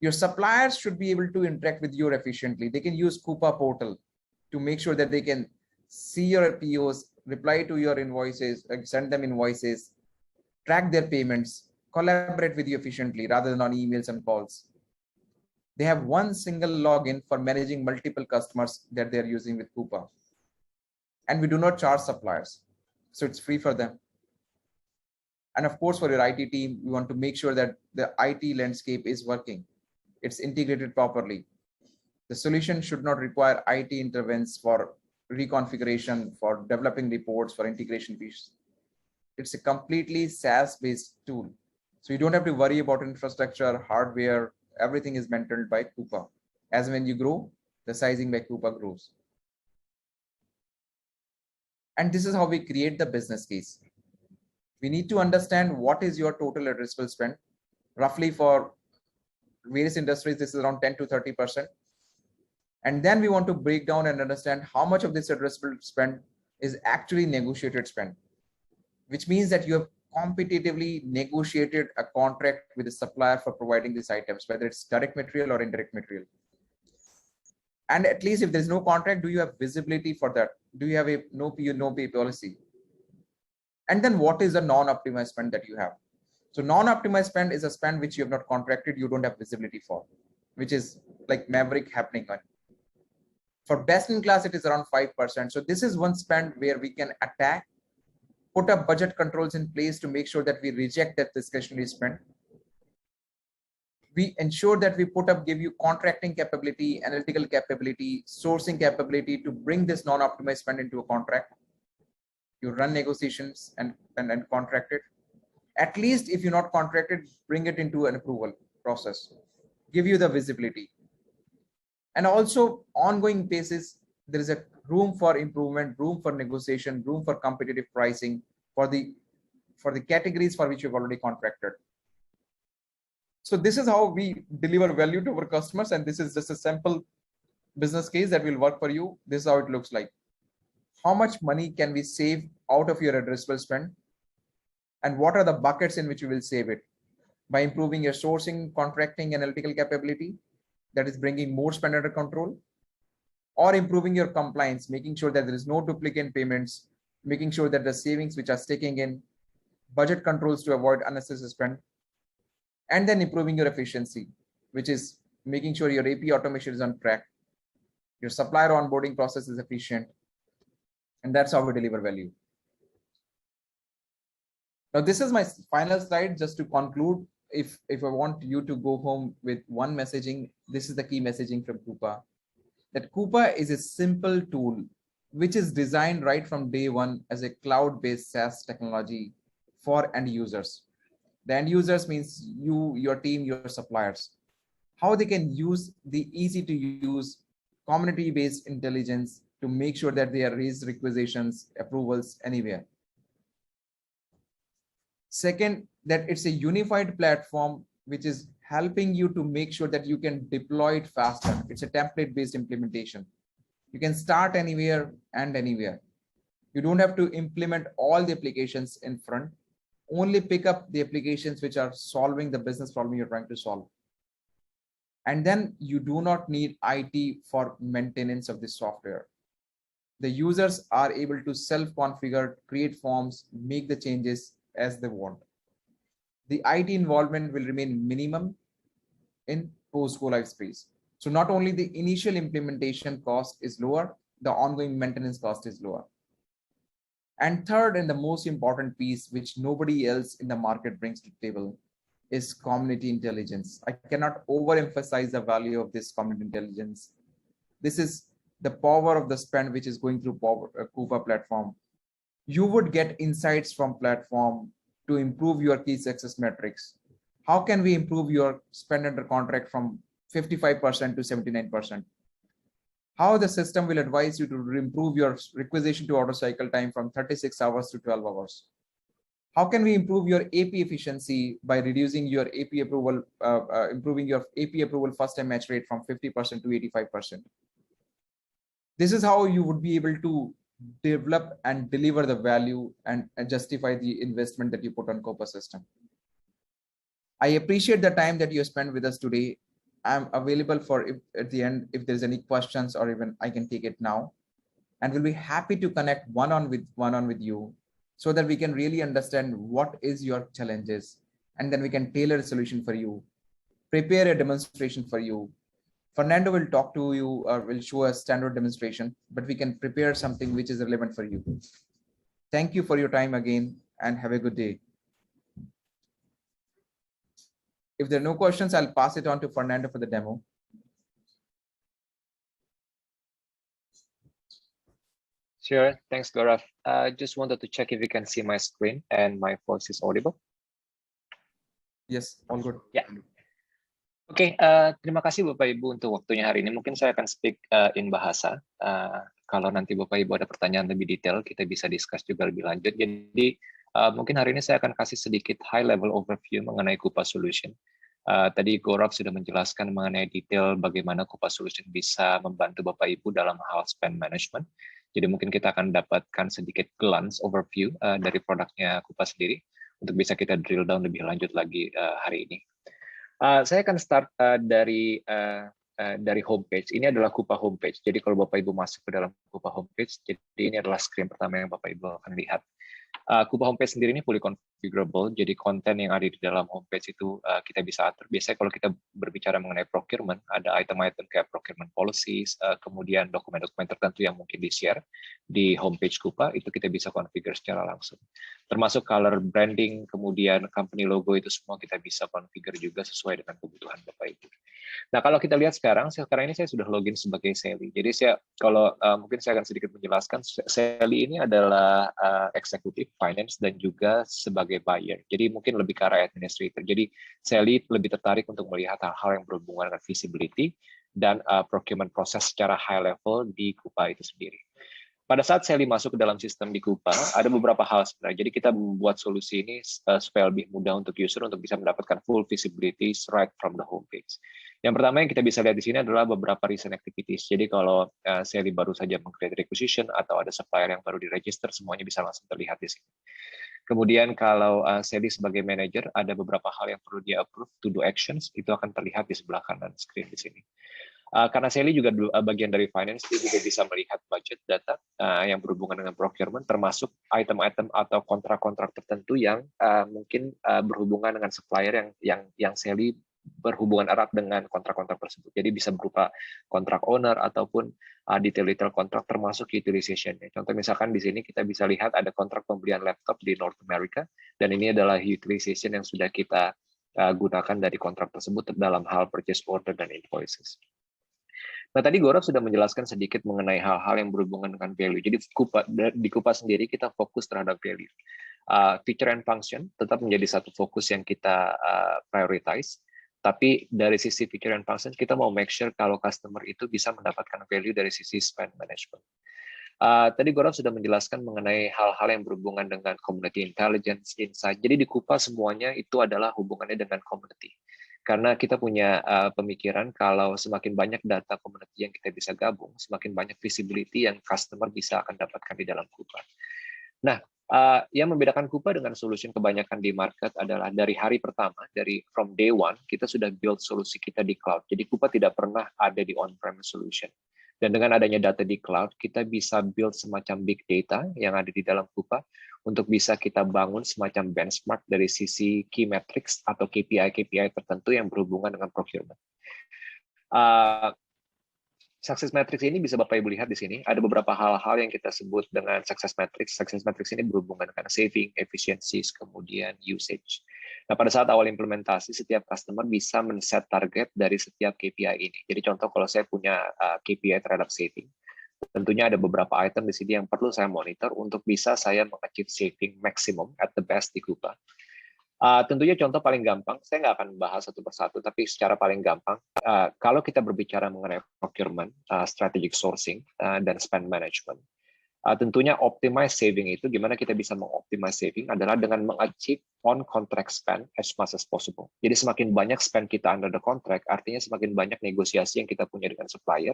Your suppliers should be able to interact with you efficiently. They can use Coupa portal to make sure that they can see your POs, reply to your invoices, send them invoices, track their payments, collaborate with you efficiently rather than on emails and calls. They have one single login for managing multiple customers that they're using with Coupa. And we do not charge suppliers, so it's free for them. And of course, for your IT team, we want to make sure that the IT landscape is working. It's integrated properly. The solution should not require IT interventions for reconfiguration, for developing reports, for integration pieces. It's a completely SaaS-based tool. So you don't have to worry about infrastructure, hardware, everything is maintained by Coupa. As when you grow, the sizing by Coupa grows. And this is how we create the business case. We need to understand what is your total addressable spend. Roughly for various industries, this is around 10 to 30%. And then we want to break down and understand how much of this addressable spend is actually negotiated spend, which means that you have competitively negotiated a contract with a supplier for providing these items, whether it's direct material or indirect material. And at least if there's no contract, do you have visibility for that? Do you have a no PO, no pay policy? And then what is a non-optimized spend that you have? So non-optimized spend is a spend which you have not contracted, you don't have visibility for, which is like Maverick happening on. For best in class, it is around 5%. So this is one spend where we can attack, put up budget controls in place to make sure that we reject that discretionary spend. We ensure that we give you contracting capability, analytical capability, sourcing capability to bring this non-optimized spend into a contract. You run negotiations and contract it. At least if you're not contracted, bring it into an approval process, give you the visibility. And also ongoing basis, there is a room for improvement, room for negotiation, room for competitive pricing for the categories for which you've already contracted. So this is how we deliver value to our customers. And this is just a simple business case that will work for you. This is how it looks like. How much money can we save out of your addressable spend? And what are the buckets in which you will save it? By improving your sourcing, contracting, analytical capability, that is bringing more spend under control, or improving your compliance, making sure that there is no duplicate payments, making sure that the savings which are sticking in, budget controls to avoid unnecessary spend, and then improving your efficiency, which is making sure your AP automation is on track, your supplier onboarding process is efficient, and that's how we deliver value. Now, this is my final slide just to conclude if I want you to go home with one messaging, this is the key messaging from Coupa, that Coupa is a simple tool which is designed right from day one as a cloud-based SaaS technology for end users. The end users means you, your team, your suppliers. How they can use the easy to use community-based intelligence to make sure that they are raised requisitions, approvals anywhere. Second, that it's a unified platform which is helping you to make sure that you can deploy it faster. It's a template-based implementation. You can start anywhere and anywhere. You don't have to implement all the applications in front. Only pick up the applications which are solving the business problem you're trying to solve. And then you do not need IT for maintenance of the software. The users are able to self-configure, create forms, make the changes as they want. The IT involvement will remain minimum in post-go live space. So not only the initial implementation cost is lower, the ongoing maintenance cost is lower. And third, and the most important piece, which nobody else in the market brings to the table, is community intelligence. I cannot overemphasize the value of this community intelligence. This is the power of the spend which is going through Coupa platform. You would get insights from platform to improve your key success metrics. How can we improve your spend under contract from 55% to 79%? How the system will advise you to improve your requisition to order cycle time from 36 hours to 12 hours. How can we improve your AP efficiency by reducing your AP approval, improving your AP approval first time match rate from 50% to 85%? This is how you would be able to develop and deliver the value and justify the investment that you put on Coupa system. I appreciate the time that you spent with us today. I'm available for at the end if there's any questions, or even I can take it now, and we'll be happy to connect one-on with you so that we can really understand what is your challenges, and then we can tailor a solution for you, prepare a demonstration for you. Fernando will talk to you or will show a standard demonstration, but we can prepare something which is relevant for you. Thank you for your time again, and have a good day. If there are no questions, I'll pass it on to Fernando for the demo. Sure, thanks, Gaurav. Just wanted to check if you can see my screen and my voice is audible. Yes, all good. Ya. Oke, terima kasih Bapak Ibu untuk waktunya hari ini. Mungkin saya akan speak in bahasa. Kalau nanti Bapak Ibu ada pertanyaan lebih detail, kita bisa discuss juga lebih lanjut. Jadi mungkin hari ini saya akan kasih sedikit high level overview mengenai Coupa Solution. Tadi Gaurav sudah menjelaskan mengenai detail bagaimana Coupa Solution bisa membantu Bapak Ibu dalam hal spend management. Jadi mungkin kita akan dapatkan sedikit glance overview dari produknya Coupa sendiri untuk bisa kita drill down lebih lanjut lagi hari ini. Saya akan start dari homepage. Ini adalah Coupa homepage. Jadi kalau Bapak Ibu masuk ke dalam Coupa homepage, jadi ini adalah screen pertama yang Bapak Ibu akan lihat. Coupa homepage sendiri ini fully configurable, jadi konten yang ada di dalam homepage itu kita bisa atur. Biasanya kalau kita berbicara mengenai procurement, ada item-item kayak procurement policies, kemudian dokumen-dokumen tertentu yang mungkin di-share di homepage Coupa, itu kita bisa configure secara langsung. Termasuk color branding, kemudian company logo, itu semua kita bisa configure juga sesuai dengan kebutuhan Bapak Ibu. Nah, kalau kita lihat sekarang ini saya sudah login sebagai Sally. Jadi mungkin saya akan sedikit menjelaskan, Sally ini adalah eksekutif finance dan juga sebagai buyer. Jadi mungkin lebih ke arah administrator. Jadi Sally lebih tertarik untuk melihat hal-hal yang berhubungan dengan visibility dan procurement proses secara high level di Coupa itu sendiri. Pada saat Sally masuk ke dalam sistem di Coupa, ada beberapa hal sebenarnya. Jadi kita membuat solusi ini supaya lebih mudah untuk user untuk bisa mendapatkan full visibility right from the homepage. Yang pertama yang kita bisa lihat di sini adalah beberapa recent activities. Jadi kalau Sally baru saja meng-create requisition atau ada supplier yang baru di-register, semuanya bisa langsung terlihat di sini. Kemudian kalau Sally sebagai manager, ada beberapa hal yang perlu di-approve, to do actions, itu akan terlihat di sebelah kanan screen di sini. Karena Sally juga bagian dari finance, dia juga bisa melihat budget data yang berhubungan dengan procurement, termasuk item-item atau kontrak-kontrak tertentu yang mungkin berhubungan dengan supplier yang Sally berhubungan erat dengan kontrak-kontrak tersebut. Jadi bisa berupa kontrak owner ataupun detail-detail kontrak termasuk utilization-nya. Contoh misalkan di sini kita bisa lihat ada kontrak pembelian laptop di North America, dan ini adalah utilization yang sudah kita gunakan dari kontrak tersebut dalam hal purchase order dan invoices. Nah, tadi Gaurav sudah menjelaskan sedikit mengenai hal-hal yang berhubungan dengan value. Jadi di Coupa sendiri kita fokus terhadap value. Feature and function tetap menjadi satu fokus yang kita prioritize. Tapi dari sisi feature and function, kita mau make sure kalau customer itu bisa mendapatkan value dari sisi spend management. Tadi Gaurav sudah menjelaskan mengenai hal-hal yang berhubungan dengan community intelligence, insight. Jadi di Coupa semuanya itu adalah hubungannya dengan community. Karena kita punya pemikiran kalau semakin banyak data community yang kita bisa gabung, semakin banyak visibility yang customer bisa akan dapatkan di dalam Coupa. Nah, yang membedakan Coupa dengan solution kebanyakan di market adalah dari hari pertama, dari from day one, kita sudah build solusi kita di cloud. Jadi Coupa tidak pernah ada di on-premise solution. Dan dengan adanya data di cloud, kita bisa build semacam big data yang ada di dalam Coupa untuk bisa kita bangun semacam benchmark dari sisi key metrics atau KPI tertentu yang berhubungan dengan procurement. Success Matrix ini bisa Bapak Ibu lihat di sini. Ada beberapa hal-hal yang kita sebut dengan Success Matrix. Success Matrix ini berhubungan dengan saving, efficiencies, kemudian usage. Nah, pada saat awal implementasi, setiap customer bisa men-set target dari setiap KPI ini. Jadi contoh kalau saya punya KPI terhadap saving, tentunya ada beberapa item di sini yang perlu saya monitor untuk bisa saya mengachieve saving maximum at the best di Coupa. Tentunya contoh paling gampang, saya nggak akan bahas satu persatu, tapi secara paling gampang, kalau kita berbicara mengenai procurement, strategic sourcing, dan spend management, tentunya optimize saving itu, gimana kita bisa mengoptimize saving adalah dengan mengachieve on-contract spend as much as possible. Jadi semakin banyak spend kita under the contract, artinya semakin banyak negosiasi yang kita punya dengan supplier,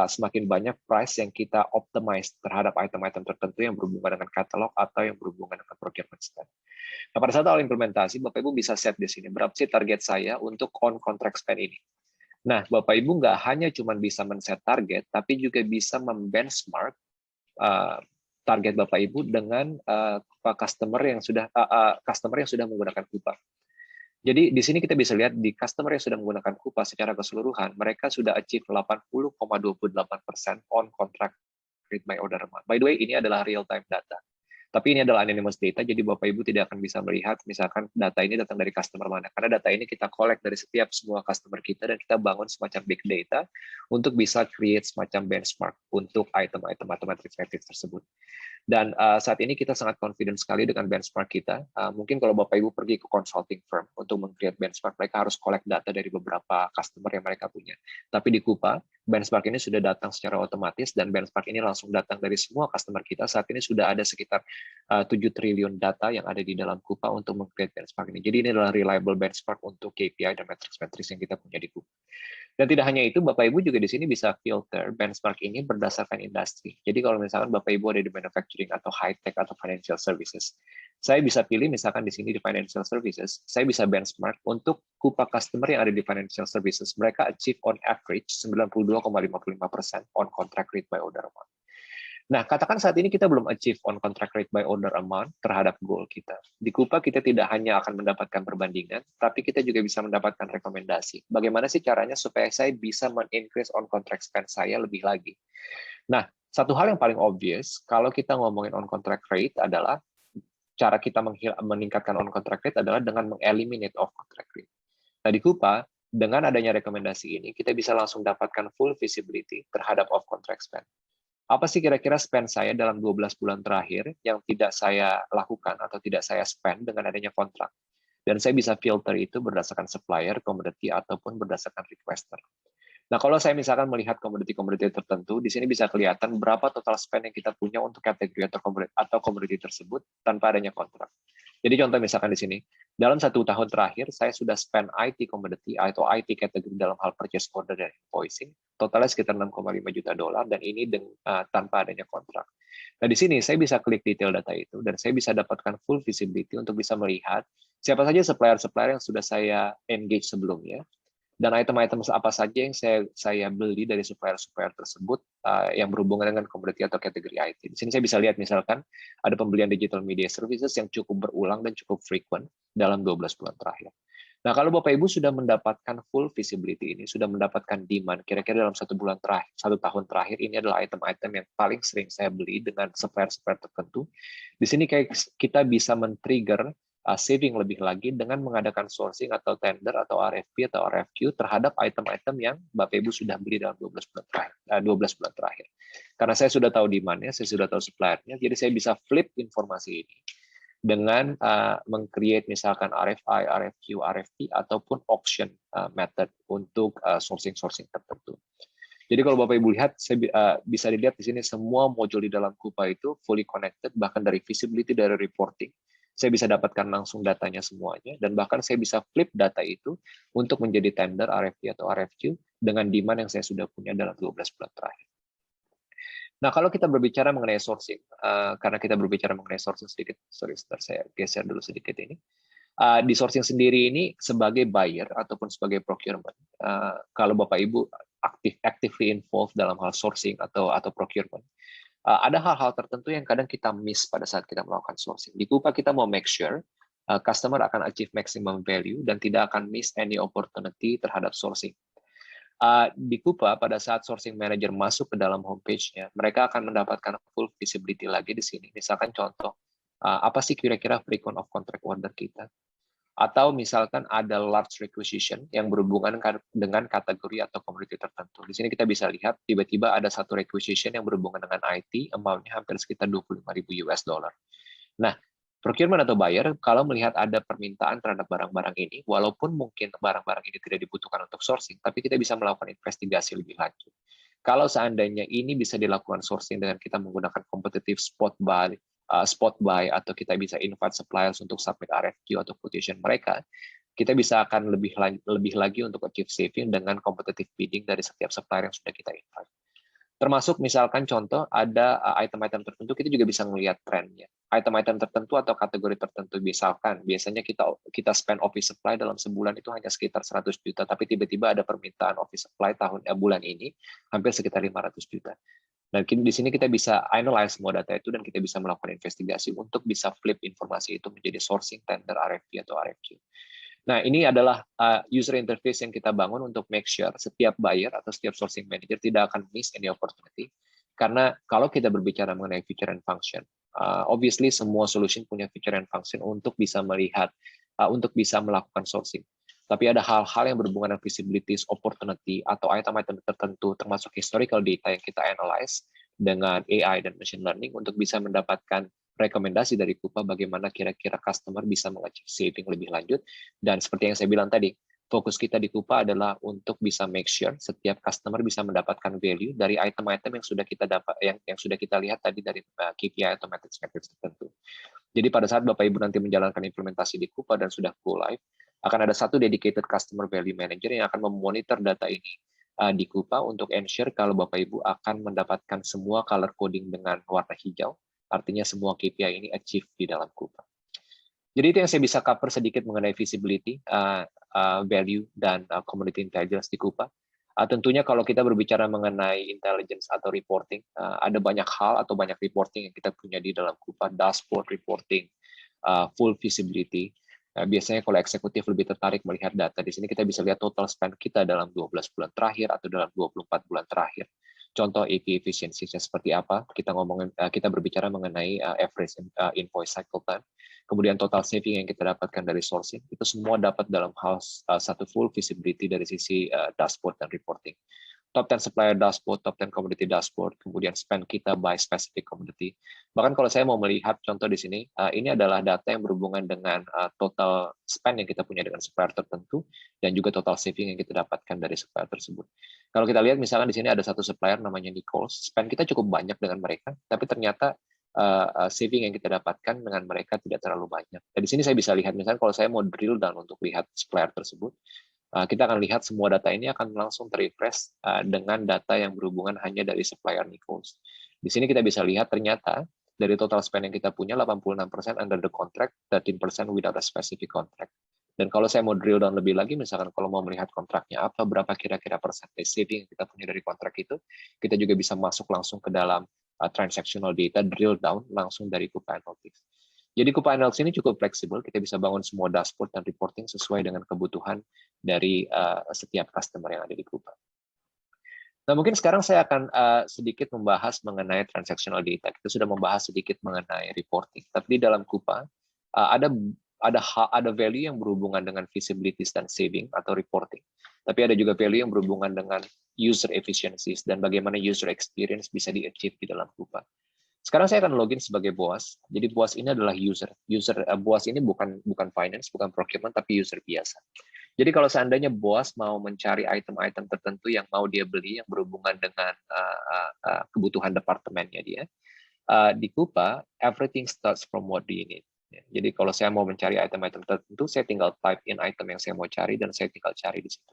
semakin banyak price yang kita optimize terhadap item-item tertentu yang berhubungan dengan catalog atau yang berhubungan dengan procurement spend. Nah, pada saat awal implementasi, Bapak Ibu bisa set di sini, berapa sih target saya untuk on-contract spend ini. Nah, Bapak Ibu nggak hanya cuma bisa men-set target, tapi juga bisa membenchmark target Bapak Ibu dengan customer yang sudah menggunakan Coupa. Jadi di sini kita bisa lihat di customer yang sudah menggunakan Coupa secara keseluruhan, mereka sudah achieve 80,28% on contract rate by order month. By the way, ini adalah real time data. Tapi ini adalah anonymous data, jadi Bapak Ibu tidak akan bisa melihat misalkan data ini datang dari customer mana. Karena data ini kita collect dari setiap semua customer kita dan kita bangun semacam big data untuk bisa create semacam benchmark untuk item-item metrics tersebut. Dan saat ini kita sangat confident sekali dengan benchmark kita. Mungkin kalau Bapak Ibu pergi ke consulting firm untuk meng-create benchmark, mereka harus collect data dari beberapa customer yang mereka punya. Tapi di Coupa, benchmark ini sudah datang secara otomatis dan benchmark ini langsung datang dari semua customer kita. Saat ini sudah ada sekitar 7 triliun data yang ada di dalam Coupa untuk meng-create benchmark ini. Jadi ini adalah reliable benchmark untuk KPI dan metrics yang kita punya di Coupa. Dan tidak hanya itu, Bapak Ibu juga di sini bisa filter benchmark ini berdasarkan industri. Jadi kalau misalkan Bapak Ibu ada di manufacturing atau high-tech atau financial services, saya bisa pilih misalkan di sini di financial services, saya bisa benchmark untuk Coupa customer yang ada di financial services. Mereka achieve on average 92,55% on contract rate by order amount. Nah, katakan saat ini kita belum achieve on contract rate by order amount terhadap goal kita. Di Coupa kita tidak hanya akan mendapatkan perbandingan, tapi kita juga bisa mendapatkan rekomendasi. Bagaimana sih caranya supaya saya bisa men-increase on contract spend saya lebih lagi? Nah, satu hal yang paling obvious, kalau kita ngomongin on contract rate adalah cara kita meningkatkan on contract rate adalah dengan mengeliminate off contract rate. Nah, di Coupa, dengan adanya rekomendasi ini, kita bisa langsung dapatkan full visibility terhadap off contract spend. Apa sih kira-kira spend saya dalam 12 bulan terakhir yang tidak saya lakukan atau tidak saya spend dengan adanya kontrak? Dan saya bisa filter itu berdasarkan supplier, komoditi, ataupun berdasarkan requester. Nah, kalau saya misalkan melihat komoditi-komoditi tertentu, di sini bisa kelihatan berapa total spend yang kita punya untuk kategori atau komoditi tersebut tanpa adanya kontrak. Jadi contoh misalkan di sini, dalam 1 tahun terakhir, saya sudah spend IT commodity atau IT kategori dalam hal purchase order dan invoicing, totalnya sekitar 6,5 juta dolar, dan ini tanpa adanya kontrak. Nah, di sini saya bisa klik detail data itu, dan saya bisa dapatkan full visibility untuk bisa melihat siapa saja supplier-supplier yang sudah saya engage sebelumnya, dan item-item apa saja yang saya beli dari supplier-supplier tersebut yang berhubungan dengan komoditi atau kategori IT. Di sini saya bisa lihat misalkan ada pembelian digital media services yang cukup berulang dan cukup frequent dalam 12 bulan terakhir. Nah, kalau Bapak Ibu sudah mendapatkan full visibility ini, sudah mendapatkan demand, kira-kira dalam 1 bulan terakhir, 1 tahun terakhir, ini adalah item-item yang paling sering saya beli dengan supplier-supplier tertentu. Di sini kita bisa men-trigger saving lebih lagi dengan mengadakan sourcing atau tender atau RFP atau RFQ terhadap item-item yang Bapak Ibu sudah beli dalam 12 bulan terakhir. 12 bulan terakhir. Karena saya sudah tahu demand-nya, saya sudah tahu supplier-nya, jadi saya bisa flip informasi ini dengan meng-create misalkan RFI, RFQ, RFP ataupun auction method untuk sourcing-sourcing tertentu. Jadi kalau Bapak Ibu lihat, bisa dilihat di sini semua modul di dalam Coupa itu fully connected, bahkan dari visibility, dari reporting. Saya bisa dapatkan langsung datanya semuanya, dan bahkan saya bisa flip data itu untuk menjadi tender, RFP atau RFQ dengan demand yang saya sudah punya dalam 12 bulan terakhir. Nah, kalau kita berbicara mengenai sourcing, karena kita berbicara mengenai sourcing sedikit, sorry, saya geser dulu sedikit ini. Di sourcing sendiri ini sebagai buyer ataupun sebagai procurement, kalau Bapak Ibu actively involved dalam hal sourcing atau procurement, ada hal-hal tertentu yang kadang kita miss pada saat kita melakukan sourcing. Di Coupa kita mau make sure customer akan achieve maximum value dan tidak akan miss any opportunity terhadap sourcing. Di Coupa pada saat sourcing manager masuk ke dalam homepage-nya, mereka akan mendapatkan full visibility lagi di sini. Misalkan contoh, apa sih kira-kira frequent of contract order kita? Atau misalkan ada large requisition yang berhubungan dengan kategori atau komoditi tertentu. Di sini kita bisa lihat tiba-tiba ada satu requisition yang berhubungan dengan IT, amount-nya hampir sekitar 25.000 US dollar. Nah, procurement atau buyer, kalau melihat ada permintaan terhadap barang-barang ini, walaupun mungkin barang-barang ini tidak dibutuhkan untuk sourcing, tapi kita bisa melakukan investigasi lebih lanjut. Kalau seandainya ini bisa dilakukan sourcing dengan kita menggunakan competitive spot buy, atau kita bisa invite suppliers untuk submit RFQ atau quotation mereka, kita bisa akan lebih lagi untuk achieve saving dengan competitive bidding dari setiap supplier yang sudah kita invite. Termasuk misalkan contoh ada item-item tertentu, kita juga bisa melihat trennya. Item-item tertentu atau kategori tertentu, misalkan biasanya kita spend office supply dalam sebulan itu hanya sekitar 100 juta, tapi tiba-tiba ada permintaan office supply bulan ini hampir sekitar 500 juta. Dan di sini kita bisa analyze semua data itu dan kita bisa melakukan investigasi untuk bisa flip informasi itu menjadi sourcing, tender, RFP atau RFQ. Nah, ini adalah user interface yang kita bangun untuk make sure setiap buyer atau setiap sourcing manager tidak akan miss any opportunity. Karena kalau kita berbicara mengenai feature and function, obviously semua solution punya feature and function untuk bisa melihat, untuk bisa melakukan sourcing. Tapi ada hal-hal yang berhubungan dengan visibility, opportunity, atau item-item tertentu, termasuk historical data yang kita analyze dengan AI dan machine learning untuk bisa mendapatkan rekomendasi dari Coupa bagaimana kira-kira customer bisa mengachieve saving lebih lanjut. Dan seperti yang saya bilang tadi, fokus kita di Coupa adalah untuk bisa make sure setiap customer bisa mendapatkan value dari item-item yang sudah kita dapat, yang sudah kita lihat tadi dari KPI atau metrics tertentu. Jadi pada saat Bapak Ibu nanti menjalankan implementasi di Coupa dan sudah go live, akan ada satu dedicated customer value manager yang akan memonitor data ini di Coupa untuk ensure kalau Bapak Ibu akan mendapatkan semua color coding dengan warna hijau. Artinya semua KPI ini achieve di dalam Coupa. Jadi itu yang saya bisa cover sedikit mengenai visibility, value, dan community intelligence di Coupa. Tentunya kalau kita berbicara mengenai intelligence atau reporting, ada banyak hal atau banyak reporting yang kita punya di dalam Coupa, dashboard reporting, full visibility. Biasanya kalau eksekutif lebih tertarik melihat data, di sini kita bisa lihat total spend kita dalam 12 bulan terakhir atau dalam 24 bulan terakhir. Contoh AP efficiency-nya seperti apa? Kita berbicara mengenai average invoice cycle time, kemudian total saving yang kita dapatkan dari sourcing, itu semua dapat dalam hal satu full visibility dari sisi dashboard dan reporting. Top 10 supplier dashboard, top 10 commodity dashboard, kemudian spend kita by specific commodity. Bahkan kalau saya mau melihat contoh di sini, ini adalah data yang berhubungan dengan total spend yang kita punya dengan supplier tertentu, dan juga total saving yang kita dapatkan dari supplier tersebut. Kalau kita lihat misalkan di sini ada satu supplier namanya Nichols, spend kita cukup banyak dengan mereka, tapi ternyata saving yang kita dapatkan dengan mereka tidak terlalu banyak. Dan di sini saya bisa lihat, misalkan kalau saya mau drill down untuk lihat supplier tersebut, kita akan lihat semua data ini akan langsung terrefresh dengan data yang berhubungan hanya dari supplier Nichols. Di sini kita bisa lihat ternyata dari total spend yang kita punya 86% under the contract, 13% without a specific contract. Dan kalau saya mau drill down lebih lagi, misalkan kalau mau melihat kontraknya apa, berapa kira-kira percentage saving yang kita punya dari kontrak itu, kita juga bisa masuk langsung ke dalam transactional data, drill down langsung dari Coupa Analytics. Jadi Coupa Analytics ini cukup fleksibel, kita bisa bangun semua dashboard dan reporting sesuai dengan kebutuhan dari setiap customer yang ada di Coupa. Nah, mungkin sekarang saya akan sedikit membahas mengenai transactional data. Kita sudah membahas sedikit mengenai reporting, tapi di dalam Coupa ada ada value yang berhubungan dengan feasibility dan saving atau reporting. Tapi ada juga value yang berhubungan dengan user efficiencies dan bagaimana user experience bisa di-achieve di dalam Coupa. Sekarang saya akan login sebagai BOAS. Jadi BOAS ini adalah user. BOAS ini bukan finance, bukan procurement, tapi user biasa. Jadi kalau seandainya BOAS mau mencari item-item tertentu yang mau dia beli yang berhubungan dengan kebutuhan departemennya dia, di Coupa, everything starts from what do you need. Jadi kalau saya mau mencari item-item tertentu, saya tinggal type in item yang saya mau cari dan saya tinggal cari di situ.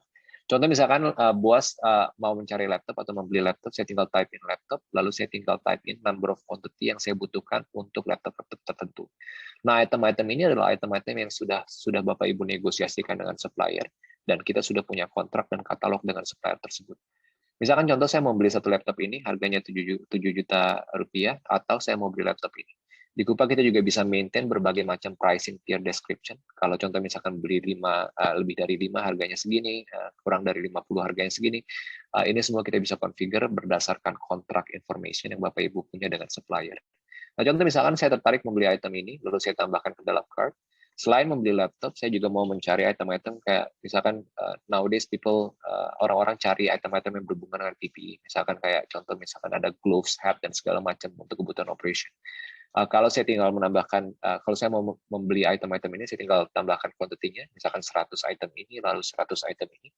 Contoh misalkan BOAS mau mencari laptop atau membeli laptop, saya tinggal type in laptop, lalu saya tinggal type in number of quantity yang saya butuhkan untuk laptop tertentu. Nah, item-item ini adalah item-item yang sudah Bapak Ibu negosiasikan dengan supplier, dan kita sudah punya kontrak dan katalog dengan supplier tersebut. Misalkan contoh saya mau beli satu laptop ini, harganya 7 juta rupiah, atau saya mau beli laptop ini. Di Coupa kita juga bisa maintain berbagai macam pricing tier description. Kalau contoh misalkan beli lebih dari 5 harganya segini, kurang dari 50 harganya segini. Ini semua kita bisa configure berdasarkan kontrak information yang Bapak Ibu punya dengan supplier. Nah, contoh misalkan saya tertarik membeli item ini, lalu saya tambahkan ke dalam cart. Selain membeli laptop, saya juga mau mencari item-item kayak misalkan nowadays people orang-orang cari item-item yang berhubungan dengan PPE. Misalkan kayak contoh misalkan ada gloves, hat dan segala macam untuk kebutuhan operation. Kalau saya tinggal menambahkan, kalau saya mau membeli item-item ini, saya tinggal tambahkan kuantitinya, misalkan 100 item ini, lalu 100 item ini,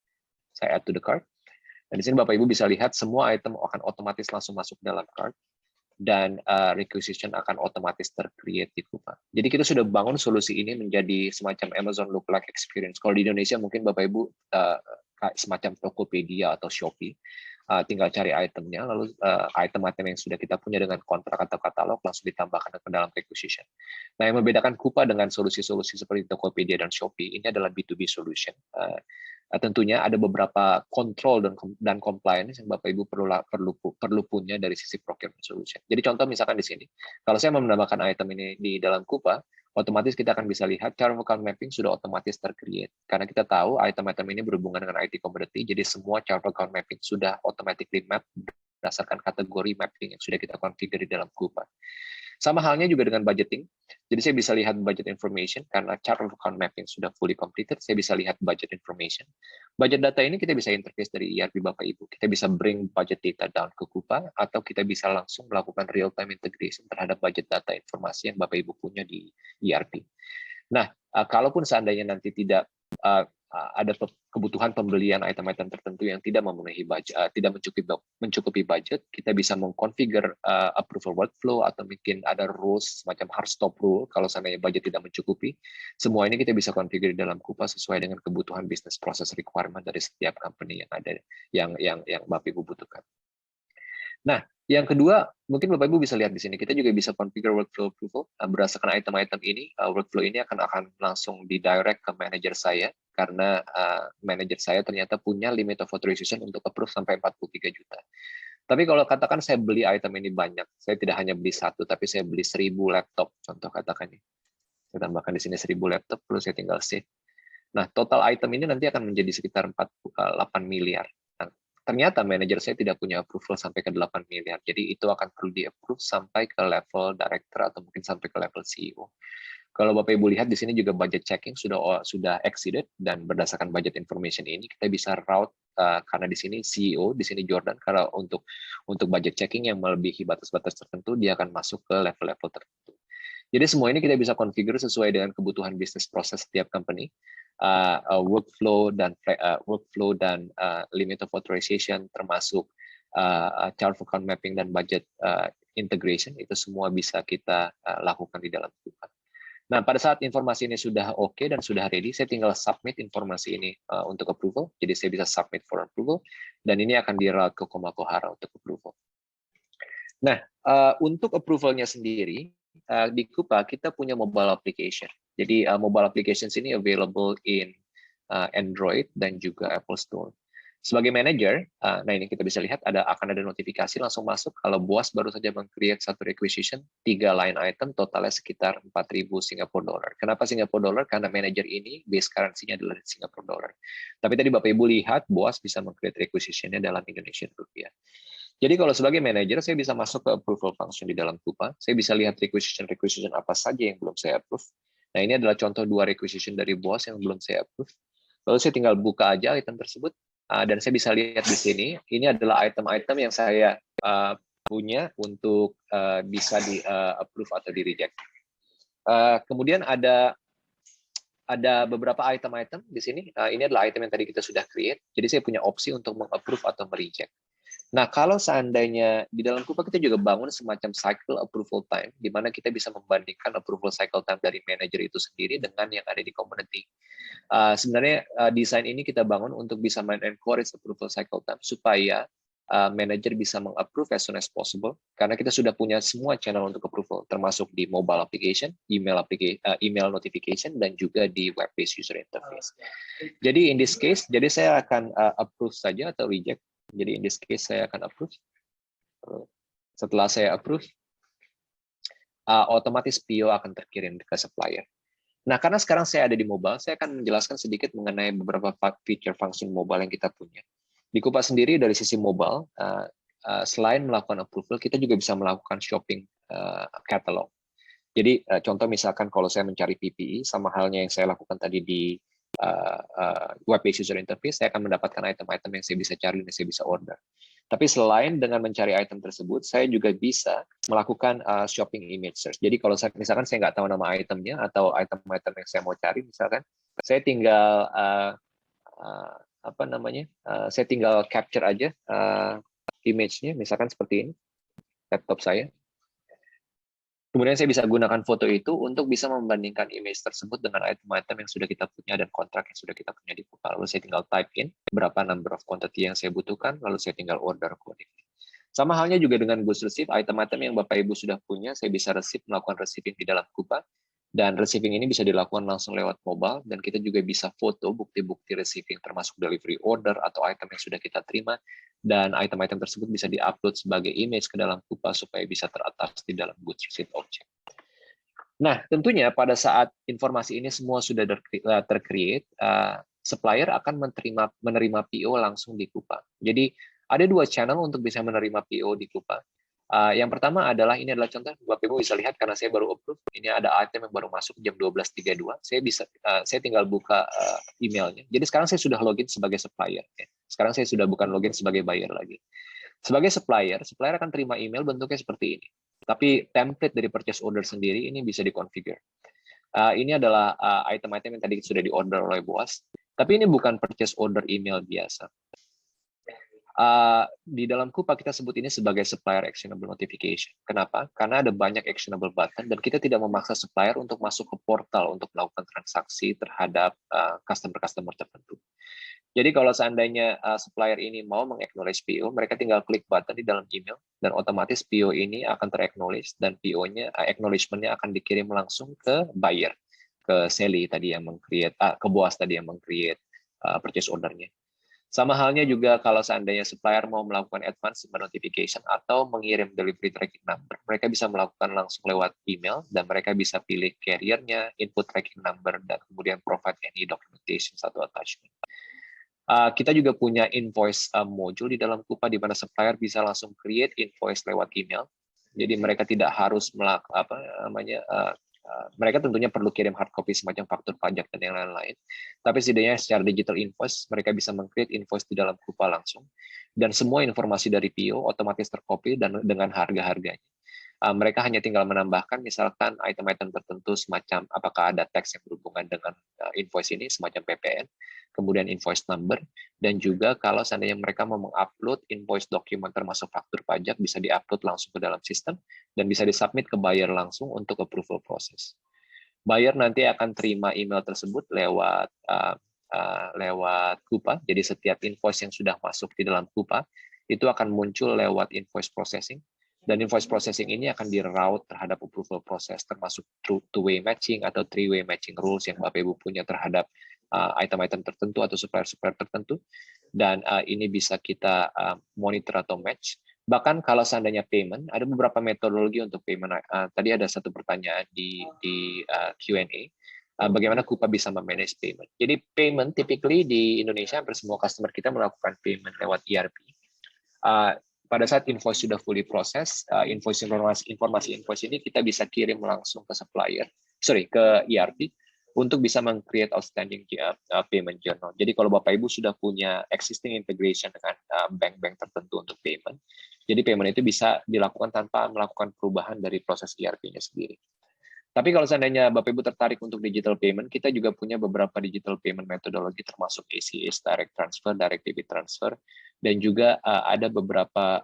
saya add to the cart. Dan di sini Bapak Ibu bisa lihat semua item akan otomatis langsung masuk dalam cart, dan requisition akan otomatis tercreate di Coupa. Jadi kita sudah bangun solusi ini menjadi semacam Amazon Lookalike Experience. Kalau di Indonesia mungkin Bapak Ibu semacam Tokopedia atau Shopee. Tinggal cari itemnya, lalu item-item yang sudah kita punya dengan kontrak atau katalog langsung ditambahkan ke dalam requisition. Nah, yang membedakan Coupa dengan solusi-solusi seperti Tokopedia dan Shopee ini adalah B2B solution. Tentunya ada beberapa kontrol dan compliance yang Bapak Ibu perlu punya dari sisi procurement solution. Jadi contoh misalkan di sini, kalau saya mau menambahkan item ini di dalam Coupa, otomatis kita akan bisa lihat chart of account mapping sudah otomatis tercreate. Karena kita tahu item-item ini berhubungan dengan IT commodity, jadi semua chart of account mapping sudah automatically map berdasarkan kategori mapping yang sudah kita configure di dalam Coupa. Sama halnya juga dengan budgeting. Jadi saya bisa lihat budget information karena chart of account mapping sudah fully completed. Saya bisa lihat budget information. Budget data ini kita bisa interface dari ERP Bapak Ibu. Kita bisa bring budget data down ke Coupa atau kita bisa langsung melakukan real time integration terhadap budget data informasi yang Bapak Ibu punya di ERP. Nah, kalaupun seandainya nanti tidak ada kebutuhan pembelian item-item tertentu yang tidak memenuhi budget, tidak mencukupi budget, kita bisa mengkonfigure approval workflow atau mungkin ada rules semacam hard stop rule kalau seandainya budget tidak mencukupi. Semua ini kita bisa konfigure dalam Coupa sesuai dengan kebutuhan business process requirement dari setiap company yang ada yang Bapak Ibu butuhkan. Nah, yang kedua, mungkin Bapak Ibu bisa lihat di sini, kita juga bisa configure workflow approval. Berdasarkan item-item ini, workflow ini akan langsung di-direct ke manajer saya, karena manajer saya ternyata punya limit of authorization untuk approve sampai 43 juta. Tapi kalau katakan saya beli item ini banyak, saya tidak hanya beli satu, tapi saya beli 1000 laptop, contoh katakan ini. Saya tambahkan di sini 1000 laptop, terus saya tinggal save. Nah, total item ini nanti akan menjadi sekitar 8 miliar. Ternyata manajer saya tidak punya approval sampai ke 8 miliar. Jadi itu akan perlu di-approve sampai ke level director atau mungkin sampai ke level CEO. Kalau Bapak Ibu lihat di sini juga budget checking sudah exceeded, dan berdasarkan budget information ini kita bisa route karena di sini CEO, di sini Jordan, karena untuk budget checking yang melebihi batas-batas tertentu dia akan masuk ke level-level tertentu. Jadi semua ini kita bisa configure sesuai dengan kebutuhan bisnis proses setiap company. Workflow dan limit of authorization termasuk chart of account mapping dan budget integration, itu semua bisa kita lakukan di dalam Coupa. Nah, pada saat informasi ini sudah oke dan sudah ready, saya tinggal submit informasi ini untuk approval. Jadi saya bisa submit for approval, dan ini akan di-route ke Komakohara untuk approval. Nah, untuk approvalnya sendiri, di Coupa kita punya mobile application. Jadi mobile applications ini available in Android dan juga Apple Store. Sebagai manager, nah ini kita bisa lihat akan ada notifikasi langsung masuk kalau BOAS baru saja meng-create satu requisition, 3 line item, totalnya sekitar 4.000 Singapore dollar. Kenapa Singapore dollar? Karena manager ini base currency-nya adalah Singapore dollar. Tapi tadi Bapak Ibu lihat BOAS bisa meng-create requisition-nya dalam Indonesian rupiah. Jadi kalau sebagai manager, saya bisa masuk ke approval function di dalam Coupa. Saya bisa lihat requisition apa saja yang belum saya approve. Nah, ini adalah contoh 2 requisition dari bos yang belum saya approve. Lalu saya tinggal buka aja item tersebut, dan saya bisa lihat di sini, ini adalah item-item yang saya punya untuk bisa di approve atau di reject. Kemudian ada beberapa item-item di sini. Ini adalah item yang tadi kita sudah create. Jadi saya punya opsi untuk meng-approve atau mereject. Nah, kalau seandainya di dalam Coupa kita juga bangun semacam cycle approval time, di mana kita bisa membandingkan approval cycle time dari manager itu sendiri dengan yang ada di community. Sebenarnya desain ini kita bangun untuk bisa encourage approval cycle time supaya manager bisa meng-approve as soon as possible, karena kita sudah punya semua channel untuk approval, termasuk di mobile application, email notification, dan juga di web-based user interface. Jadi in this case, jadi saya akan approve saja atau reject. Jadi in this case saya akan approve. Setelah saya approve, otomatis PO akan terkirim ke supplier. Nah, karena sekarang saya ada di mobile, saya akan menjelaskan sedikit mengenai beberapa feature function mobile yang kita punya. Di Coupa sendiri dari sisi mobile, selain melakukan approval, kita juga bisa melakukan shopping catalog. Jadi contoh misalkan kalau saya mencari PPE, sama halnya yang saya lakukan tadi di web-based user interface, saya akan mendapatkan item-item yang saya bisa cari dan saya bisa order. Tapi selain dengan mencari item tersebut, saya juga bisa melakukan shopping image search. Jadi kalau misalkan saya nggak tahu nama itemnya atau item-item yang saya mau cari, misalkan saya tinggal saya tinggal capture aja image-nya, misalkan seperti ini, laptop saya. Kemudian saya bisa gunakan foto itu untuk bisa membandingkan image tersebut dengan item-item yang sudah kita punya dan kontrak yang sudah kita punya di Coupa. Lalu saya tinggal type in berapa number of quantity yang saya butuhkan, lalu saya tinggal order accordingly. Sama halnya juga dengan goods receipt, item-item yang Bapak Ibu sudah punya, saya bisa melakukan receiving di dalam Coupa. Dan receiving ini bisa dilakukan langsung lewat mobile, dan kita juga bisa foto bukti-bukti receiving termasuk delivery order atau item yang sudah kita terima, dan item-item tersebut bisa di-upload sebagai image ke dalam Coupa supaya bisa terattach di dalam goods receipt object. Nah, tentunya pada saat informasi ini semua sudah tercreate, supplier akan menerima PO langsung di Coupa. Jadi ada 2 channel untuk bisa menerima PO di Coupa. Yang pertama adalah, ini adalah contoh, Bapak Ibu bisa lihat karena saya baru approve, ini ada item yang baru masuk jam 12.32, saya tinggal buka emailnya. Jadi sekarang saya sudah login sebagai supplier. Sekarang saya sudah bukan login sebagai buyer lagi. Sebagai supplier akan terima email bentuknya seperti ini. Tapi template dari purchase order sendiri ini bisa dikonfigure. Ini adalah item-item yang tadi sudah di-order oleh bos, tapi ini bukan purchase order email biasa. Di dalam Coupa kita sebut ini sebagai supplier actionable notification. Kenapa? Karena ada banyak actionable button dan kita tidak memaksa supplier untuk masuk ke portal untuk melakukan transaksi terhadap customer tertentu. Jadi kalau seandainya supplier ini mau meng-acknowledge PO, mereka tinggal klik button di dalam email dan otomatis PO ini akan ter-acknowledge dan PO-nya acknowledgement-nya akan dikirim langsung ke buyer, ke Sally tadi yang meng-create, ke bos tadi yang meng-create purchase order-nya. Sama halnya juga kalau seandainya supplier mau melakukan advance notification atau mengirim delivery tracking number, mereka bisa melakukan langsung lewat email dan mereka bisa pilih carrier-nya, input tracking number, dan kemudian provide any documentation atau attachment. Kita juga punya invoice module di dalam Coupa di mana supplier bisa langsung create invoice lewat email. Jadi mereka tidak harus mereka tentunya perlu kirim hard copy semacam faktur pajak dan yang lain-lain. Tapi setidaknya secara digital invoice, mereka bisa meng-create invoice di dalam Coupa langsung. Dan semua informasi dari PO otomatis tercopy dan dengan harga-harganya. Mereka hanya tinggal menambahkan misalkan item-item tertentu semacam apakah ada teks yang berhubungan dengan invoice ini, semacam PPN, kemudian invoice number, dan juga kalau seandainya mereka mau mengupload invoice dokumen termasuk faktur pajak, bisa diupload langsung ke dalam sistem, dan bisa disubmit ke buyer langsung untuk approval process. Buyer nanti akan terima email tersebut lewat Coupa, jadi setiap invoice yang sudah masuk di dalam Coupa, itu akan muncul lewat invoice processing, dan invoice processing ini akan di-route terhadap approval process, termasuk two-way matching atau three-way matching rules yang Bapak Ibu punya terhadap item-item tertentu atau supplier-supplier tertentu, dan ini bisa kita monitor atau match. Bahkan kalau seandainya payment, ada beberapa metodologi untuk payment. Tadi ada satu pertanyaan di Q&A, bagaimana Coupa bisa memanage payment. Jadi payment typically di Indonesia hampir semua customer kita melakukan payment lewat ERP. Pada saat invoice sudah fully proses, informasi invoice ini kita bisa kirim langsung ke supplier ke ERP untuk bisa meng-create outstanding payment journal. Jadi kalau Bapak Ibu sudah punya existing integration dengan bank-bank tertentu untuk payment, jadi payment itu bisa dilakukan tanpa melakukan perubahan dari proses ERP-nya sendiri. Tapi kalau seandainya Bapak Ibu tertarik untuk digital payment, kita juga punya beberapa digital payment metodologi termasuk ACH, direct transfer, direct debit transfer, dan juga ada beberapa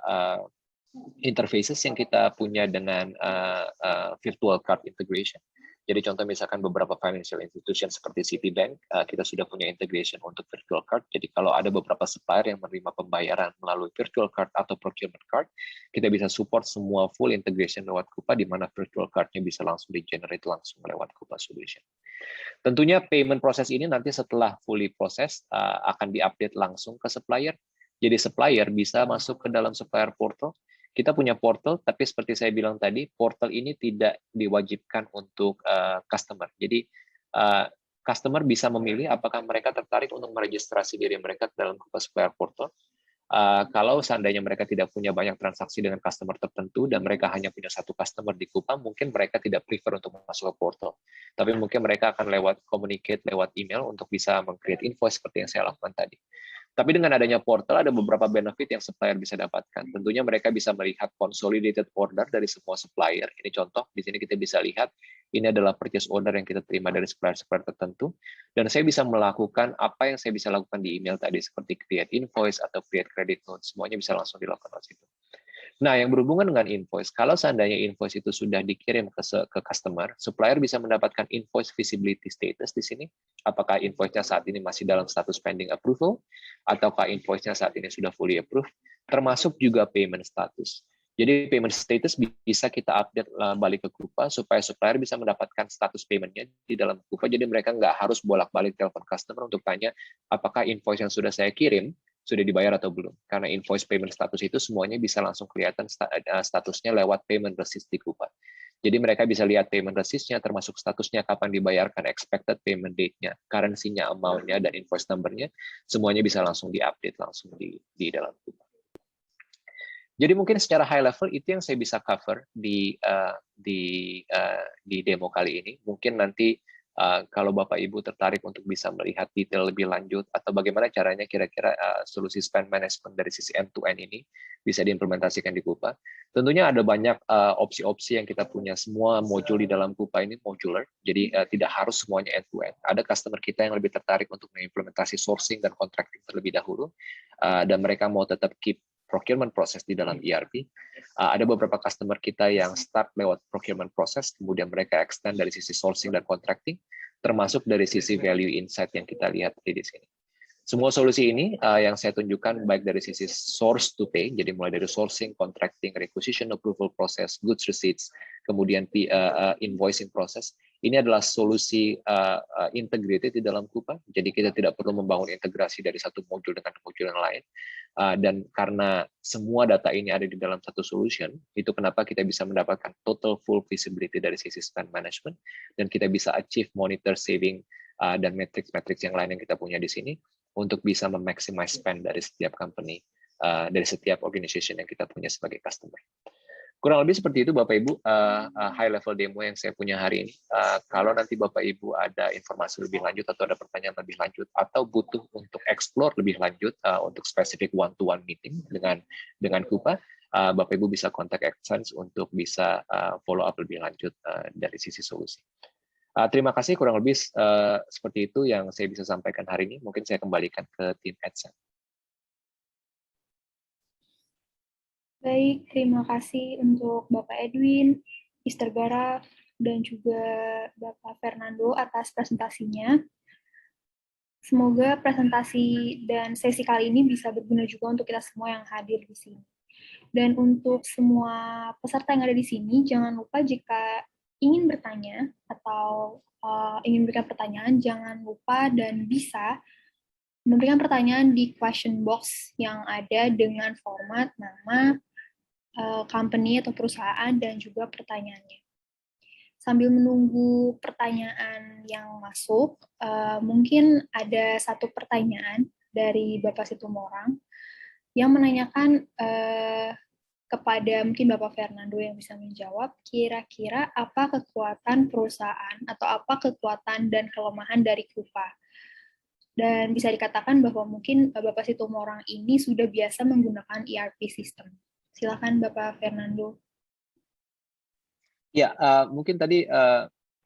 interfaces yang kita punya dengan virtual card integration. Jadi contoh misalkan beberapa financial institution seperti Citibank, kita sudah punya integration untuk virtual card. Jadi kalau ada beberapa supplier yang menerima pembayaran melalui virtual card atau procurement card, kita bisa support semua full integration lewat Coupa, di mana virtual card-nya bisa langsung di-generate langsung lewat Coupa Solution. Tentunya payment proses ini nanti setelah fully proses akan di-update langsung ke supplier. Jadi supplier bisa masuk ke dalam supplier portal. Kita punya portal, tapi seperti saya bilang tadi, portal ini tidak diwajibkan untuk customer. Jadi customer bisa memilih apakah mereka tertarik untuk meregistrasi diri mereka ke dalam Coupa Supplier Portal. Kalau seandainya mereka tidak punya banyak transaksi dengan customer tertentu dan mereka hanya punya satu customer di Coupa, mungkin mereka tidak prefer untuk masuk ke portal. Tapi mungkin mereka akan communicate lewat email untuk bisa meng-create invoice seperti yang saya lakukan tadi. Tapi dengan adanya portal ada beberapa benefit yang supplier bisa dapatkan. Tentunya mereka bisa melihat consolidated order dari semua supplier. Ini contoh, di sini kita bisa lihat ini adalah purchase order yang kita terima dari supplier-supplier tertentu. Dan saya bisa melakukan apa yang saya bisa lakukan di email tadi, seperti create invoice atau create credit note. Semuanya bisa langsung dilakukan di situ. Nah, yang berhubungan dengan invoice, kalau seandainya invoice itu sudah dikirim ke customer, supplier bisa mendapatkan invoice visibility status di sini. Apakah invoice-nya saat ini masih dalam status pending approval, ataukah invoice-nya saat ini sudah fully approved, termasuk juga payment status. Jadi payment status bisa kita update balik ke Coupa supaya supplier bisa mendapatkan status payment-nya di dalam Coupa. Jadi mereka nggak harus bolak-balik telepon customer untuk tanya apakah invoice yang sudah saya kirim sudah dibayar atau belum. Karena invoice payment status itu semuanya bisa langsung kelihatan statusnya lewat payment receipt di Coupa. Jadi mereka bisa lihat payment receipt-nya, termasuk statusnya kapan dibayarkan, expected payment date-nya, currency-nya, amount-nya, dan invoice number-nya, semuanya bisa langsung di-update langsung di dalam Coupa. Jadi mungkin secara high level itu yang saya bisa cover di demo kali ini. Mungkin nanti kalau Bapak Ibu tertarik untuk bisa melihat detail lebih lanjut atau bagaimana caranya kira-kira solusi spend management dari sisi end-to-end ini bisa diimplementasikan di Coupa. Tentunya ada banyak opsi-opsi yang kita punya. Semua modul di dalam Coupa ini modular, jadi tidak harus semuanya end-to-end. Ada customer kita yang lebih tertarik untuk mengimplementasi sourcing dan contracting terlebih dahulu, dan mereka mau tetap keep procurement proses di dalam ERP. Ada beberapa customer kita yang start lewat procurement proses, kemudian mereka extend dari sisi sourcing dan contracting, termasuk dari sisi value insight yang kita lihat di sini. Semua solusi ini yang saya tunjukkan baik dari sisi source to pay, jadi mulai dari sourcing, contracting, requisition approval process, goods receipts, kemudian invoicing process. Ini adalah solusi integrated di dalam Coupa, jadi kita tidak perlu membangun integrasi dari satu modul dengan modul yang lain. Dan karena semua data ini ada di dalam satu solution, itu kenapa kita bisa mendapatkan total full visibility dari sisi spend management, dan kita bisa achieve monitor saving dan metrics-metrics yang lain yang kita punya di sini untuk bisa memaximize spend dari setiap company, dari setiap organization yang kita punya sebagai customer. Kurang lebih seperti itu Bapak Ibu, high level demo yang saya punya hari ini. Kalau nanti Bapak Ibu ada informasi lebih lanjut atau ada pertanyaan lebih lanjut atau butuh untuk explore lebih lanjut untuk spesifik one-to-one meeting dengan Coupa, Bapak Ibu bisa kontak AdSense untuk bisa follow up lebih lanjut dari sisi solusi. Terima kasih, kurang lebih seperti itu yang saya bisa sampaikan hari ini. Mungkin saya kembalikan ke tim AdSense. Baik, terima kasih untuk Bapak Edwin, Mr. Garaf, dan juga Bapak Fernando atas presentasinya. Semoga presentasi dan sesi kali ini bisa berguna juga untuk kita semua yang hadir di sini. Dan untuk semua peserta yang ada di sini, jangan lupa jika ingin bertanya atau ingin memberikan pertanyaan, jangan lupa dan bisa memberikan pertanyaan di question box yang ada dengan format nama, company atau perusahaan, dan juga pertanyaannya. Sambil menunggu pertanyaan yang masuk, mungkin ada satu pertanyaan dari Bapak Situmorang yang menanyakan kepada mungkin Bapak Fernando yang bisa menjawab, kira-kira apa kekuatan perusahaan atau apa kekuatan dan kelemahan dari Coupa? Dan bisa dikatakan bahwa mungkin Bapak Situmorang ini sudah biasa menggunakan ERP system. Silakan Bapak Fernando. Ya, mungkin tadi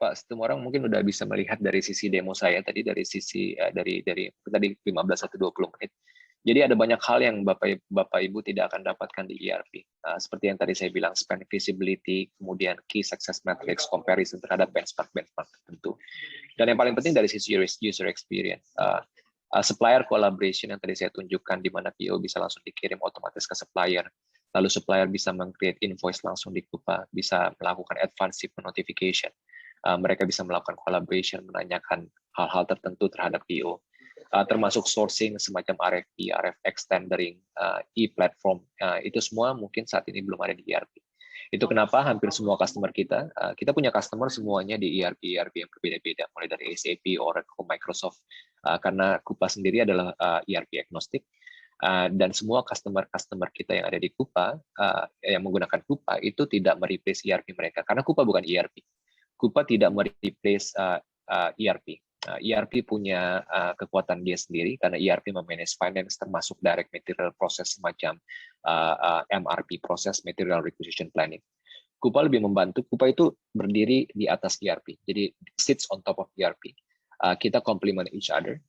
Pak Situmorang mungkin udah bisa melihat dari sisi demo saya tadi, dari sisi dari tadi 15 atau 20 menit. Jadi ada banyak hal yang Bapak Ibu tidak akan dapatkan di ERP. Seperti yang tadi saya bilang, spend visibility, kemudian key success metrics, comparison terhadap benchmark tertentu. Dan yang paling penting dari sisi user experience, supplier collaboration yang tadi saya tunjukkan, di mana PO bisa langsung dikirim otomatis ke supplier. Lalu supplier bisa meng-create invoice langsung di Coupa, bisa melakukan advance shipment notification. Mereka bisa melakukan collaboration, menanyakan hal-hal tertentu terhadap PO. Termasuk sourcing semacam RFP, RFX tendering, e-platform, itu semua mungkin saat ini belum ada di ERP. Itu kenapa hampir semua customer kita punya customer semuanya di ERP yang berbeda-beda, mulai dari SAP, Oracle, Microsoft, karena Coupa sendiri adalah ERP agnostik. Dan semua customer kita yang ada di Coupa, yang menggunakan Coupa, itu tidak mereplace ERP mereka, karena Coupa bukan ERP. Coupa tidak mereplace ERP. ERP punya kekuatan dia sendiri, karena ERP memanage finance termasuk direct material process semacam MRP, proses material requisition planning. Coupa lebih membantu. Coupa itu berdiri di atas ERP, jadi sits on top of ERP. Kita complement each other,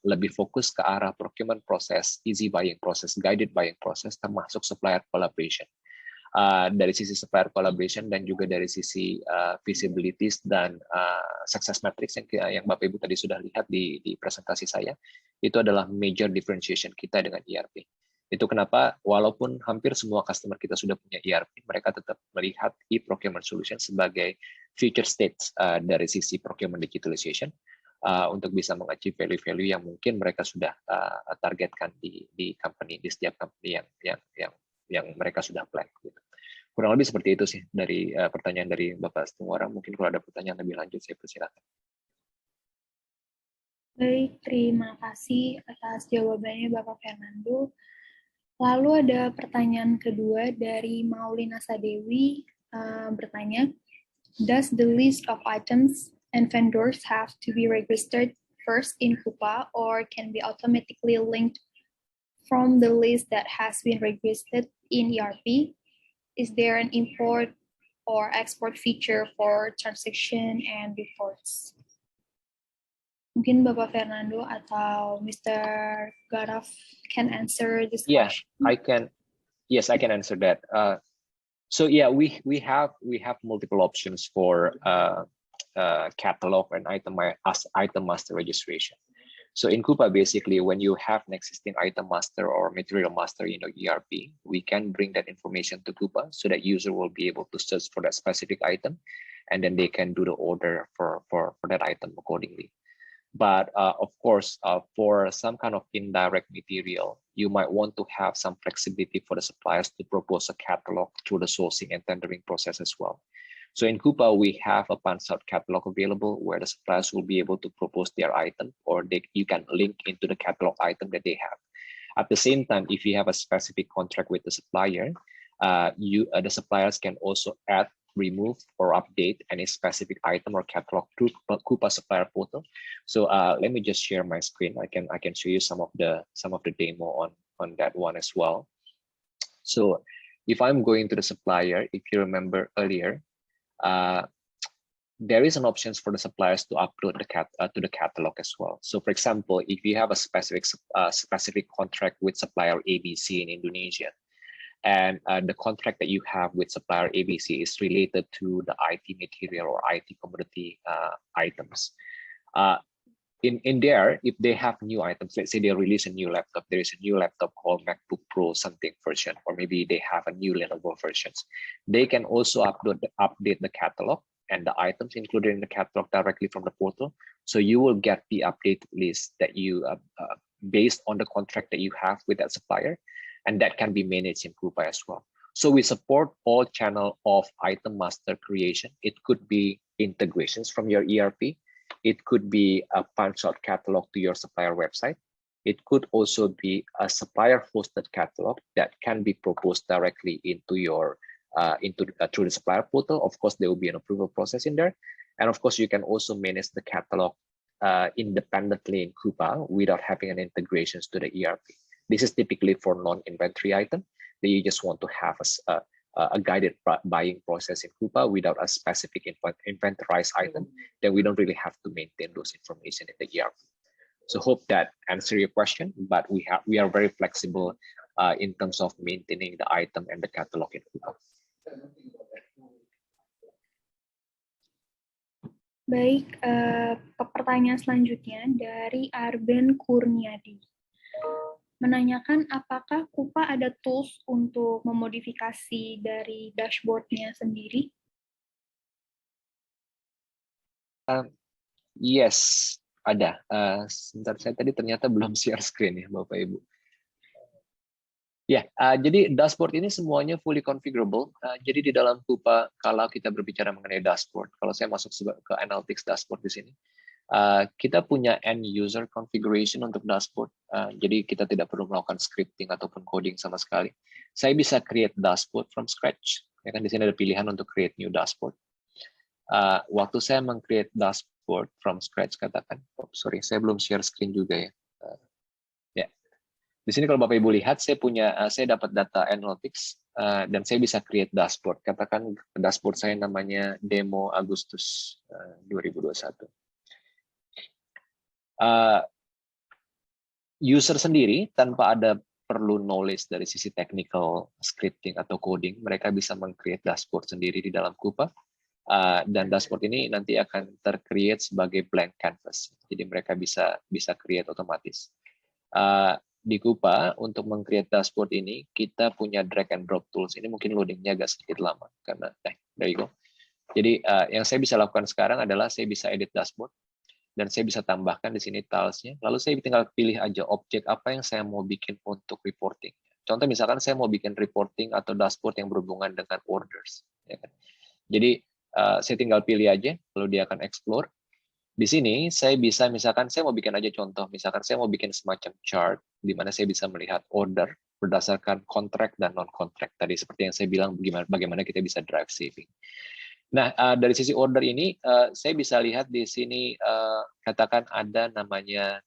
lebih fokus ke arah procurement process, easy buying process, guided buying process, termasuk supplier collaboration. Dari sisi supplier collaboration dan juga dari sisi visibilities dan success metrics yang Bapak Ibu tadi sudah lihat di presentasi saya, itu adalah major differentiation kita dengan ERP. Itu kenapa walaupun hampir semua customer kita sudah punya ERP, mereka tetap melihat e-procurement solution sebagai future state dari sisi procurement digitalization, untuk bisa mengachieve value-value yang mungkin mereka sudah targetkan di company, di setiap company yang mereka sudah plan. Gitu. Kurang lebih seperti itu sih dari pertanyaan dari Bapak Situmorang. Mungkin kalau ada pertanyaan lebih lanjut, saya persilakan. Baik, terima kasih atas jawabannya Bapak Fernando. Lalu ada pertanyaan kedua dari Maulina Sadewi, bertanya, does the list of items and vendors have to be registered first in Coupa or can be automatically linked from the list that has been registered in ERP? Is there an import or export feature for transaction and reports? Mungkin Bapak Fernando atau Mr. Gaurav can answer this question. I can answer that. So yeah, we have multiple options for catalog and item master registration. So in Coupa, basically, when you have an existing item master or material master in your ERP, we can bring that information to Coupa so that user will be able to search for that specific item, and then they can do the order for that item accordingly. But of course, for some kind of indirect material, you might want to have some flexibility for the suppliers to propose a catalog through the sourcing and tendering process as well. So in Coupa, we have a punch-out catalog available where the suppliers will be able to propose their item, or you can link into the catalog item that they have. At the same time, if you have a specific contract with the supplier, the suppliers can also add, remove, or update any specific item or catalog through Coupa supplier portal. So let me just share my screen. I can show you some of the demo on that one as well. So if I'm going to the supplier, if you remember earlier, there is an option for the suppliers to upload to the catalog as well. So for example, if you have a specific contract with supplier ABC in Indonesia, and the contract that you have with supplier ABC is related to the IT material or IT commodity items. In there, if they have new items, let's say they release a new laptop, there is a new laptop called MacBook Pro something version, or maybe they have a new Lenovo versions. They can also update the catalog and the items included in the catalog directly from the portal. So you will get the updated list that you, based on the contract that you have with that supplier, and that can be managed in Coupa as well. So we support all channel of item master creation. It could be integrations from your ERP. It could be a punch-out catalog to your supplier website. It could also be a supplier-hosted catalog that can be proposed directly into your through the supplier portal. Of course, there will be an approval process in there, and of course, you can also manage the catalog independently in Coupa without having an integrations to the ERP. This is typically for non-inventory item that you just want to have a guided buying process in Coupa without a specific inventorized item. Then we don't really have to maintain those information in the ERP. So hope that answer your question, but we are very flexible in terms of maintaining the item and the catalog in Coupa. Baik, pertanyaan selanjutnya dari Arben Kurniadi. Menanyakan apakah Coupa ada tools untuk memodifikasi dari dashboard-nya sendiri? Yes, ada. Sebentar, saya tadi ternyata belum share screen ya, Bapak Ibu. Ya, jadi dashboard ini semuanya fully configurable. Jadi di dalam Coupa, kalau kita berbicara mengenai dashboard, kalau saya masuk ke Analytics dashboard di sini, kita punya end user configuration untuk dashboard. Jadi kita tidak perlu melakukan scripting ataupun coding sama sekali. Saya bisa create dashboard from scratch. Ya kan di sini ada pilihan untuk create new dashboard. Waktu saya meng-create dashboard from scratch, katakan, sorry, saya belum share screen juga ya. Di sini kalau Bapak Ibu lihat, saya dapat data analytics dan saya bisa create dashboard. Katakan dashboard saya namanya demo Agustus 2021. User sendiri tanpa ada perlu knowledge dari sisi technical scripting atau coding, mereka bisa meng-create dashboard sendiri di dalam Coupa. Dan dashboard ini nanti akan ter-create sebagai blank canvas. Jadi mereka bisa create otomatis. Di Coupa untuk meng-create dashboard ini kita punya drag and drop tools. Ini mungkin loadingnya agak sedikit lama karena there you go. Jadi yang saya bisa lakukan sekarang adalah saya bisa edit dashboard dan saya bisa tambahkan di sini tilesnya. Lalu saya tinggal pilih aja objek apa yang saya mau bikin untuk reporting. Contoh misalkan saya mau bikin reporting atau dashboard yang berhubungan dengan orders. Ya kan? Jadi saya tinggal pilih aja, lalu dia akan explore. Di sini saya bisa misalkan saya mau bikin aja contoh, misalkan saya mau bikin semacam chart di mana saya bisa melihat order berdasarkan kontrak dan non kontrak tadi seperti yang saya bilang bagaimana kita bisa drive saving. Nah dari sisi order ini saya bisa lihat di sini katakan ada namanya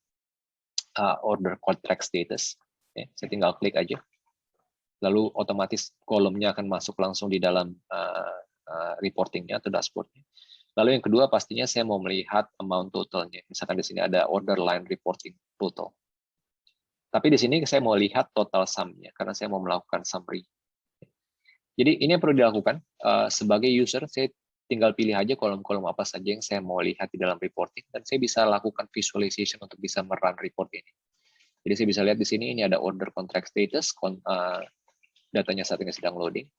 order contract status. Ya, saya tinggal klik aja, lalu otomatis kolomnya akan masuk langsung di dalam reportingnya atau dashboardnya. Lalu yang kedua pastinya saya mau melihat amount totalnya. Misalkan di sini ada order line reporting total. Tapi di sini saya mau lihat total sum-nya karena saya mau melakukan summary. Jadi ini yang perlu dilakukan sebagai user. Saya tinggal pilih aja kolom-kolom apa saja yang saya mau lihat di dalam reporting dan saya bisa lakukan visualization untuk bisa merun report ini. Jadi saya bisa lihat di sini ini ada order contract status, datanya saat ini sedang loading.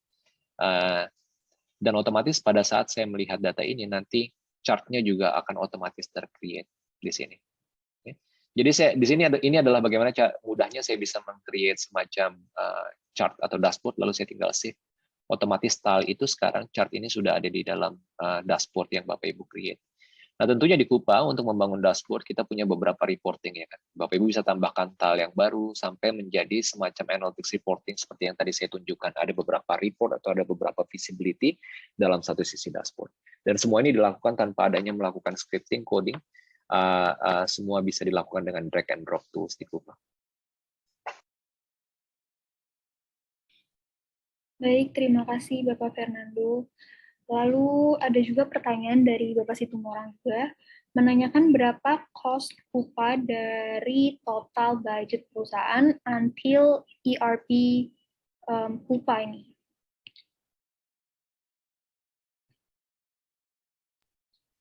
Dan otomatis pada saat saya melihat data ini, nanti chart-nya juga akan otomatis ter-create di sini. Jadi di sini ini adalah bagaimana mudahnya saya bisa meng-create semacam chart atau dashboard, lalu saya tinggal save. Otomatis style itu sekarang chart ini sudah ada di dalam dashboard yang Bapak Ibu create. Nah tentunya di Coupa untuk membangun dashboard kita punya beberapa reporting ya kan. Bapak Ibu bisa tambahkan tile yang baru sampai menjadi semacam analytics reporting seperti yang tadi saya tunjukkan. Ada beberapa report atau ada beberapa visibility dalam satu sisi dashboard. Dan semua ini dilakukan tanpa adanya melakukan scripting, coding. Semua bisa dilakukan dengan drag and drop tools di Coupa. Baik, terima kasih Bapak Fernando. Lalu ada juga pertanyaan dari Bapak Situmorang juga, menanyakan berapa cost Coupa dari total budget perusahaan until ERP Coupa ini.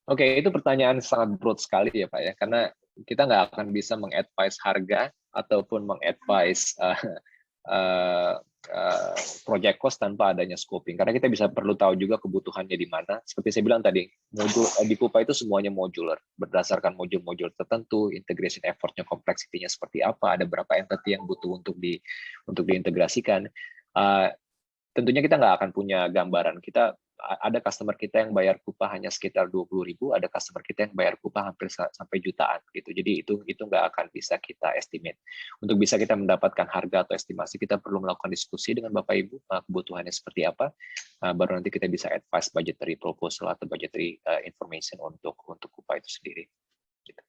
Oke, itu pertanyaan sangat broad sekali ya Pak ya, karena kita nggak akan bisa meng-advise harga ataupun meng-advise project cost tanpa adanya scoping, karena kita bisa perlu tahu juga kebutuhannya di mana. Seperti saya bilang tadi, modul di Coupa itu semuanya modular, berdasarkan modul-modul tertentu, integration effort-nya, kompleksitinya seperti apa, ada berapa entity yang butuh untuk diintegrasikan. Tentunya kita nggak akan punya gambaran. Kita ada customer kita yang bayar Coupa hanya sekitar 20.000, ada customer kita yang bayar Coupa hampir sampai jutaan gitu. Jadi itu nggak akan bisa kita estimate. Untuk bisa kita mendapatkan harga atau estimasi, kita perlu melakukan diskusi dengan Bapak Ibu kebutuhannya seperti apa. Baru nanti kita bisa advise budgetary proposal atau budgetary information untuk Coupa itu sendiri. Gitu.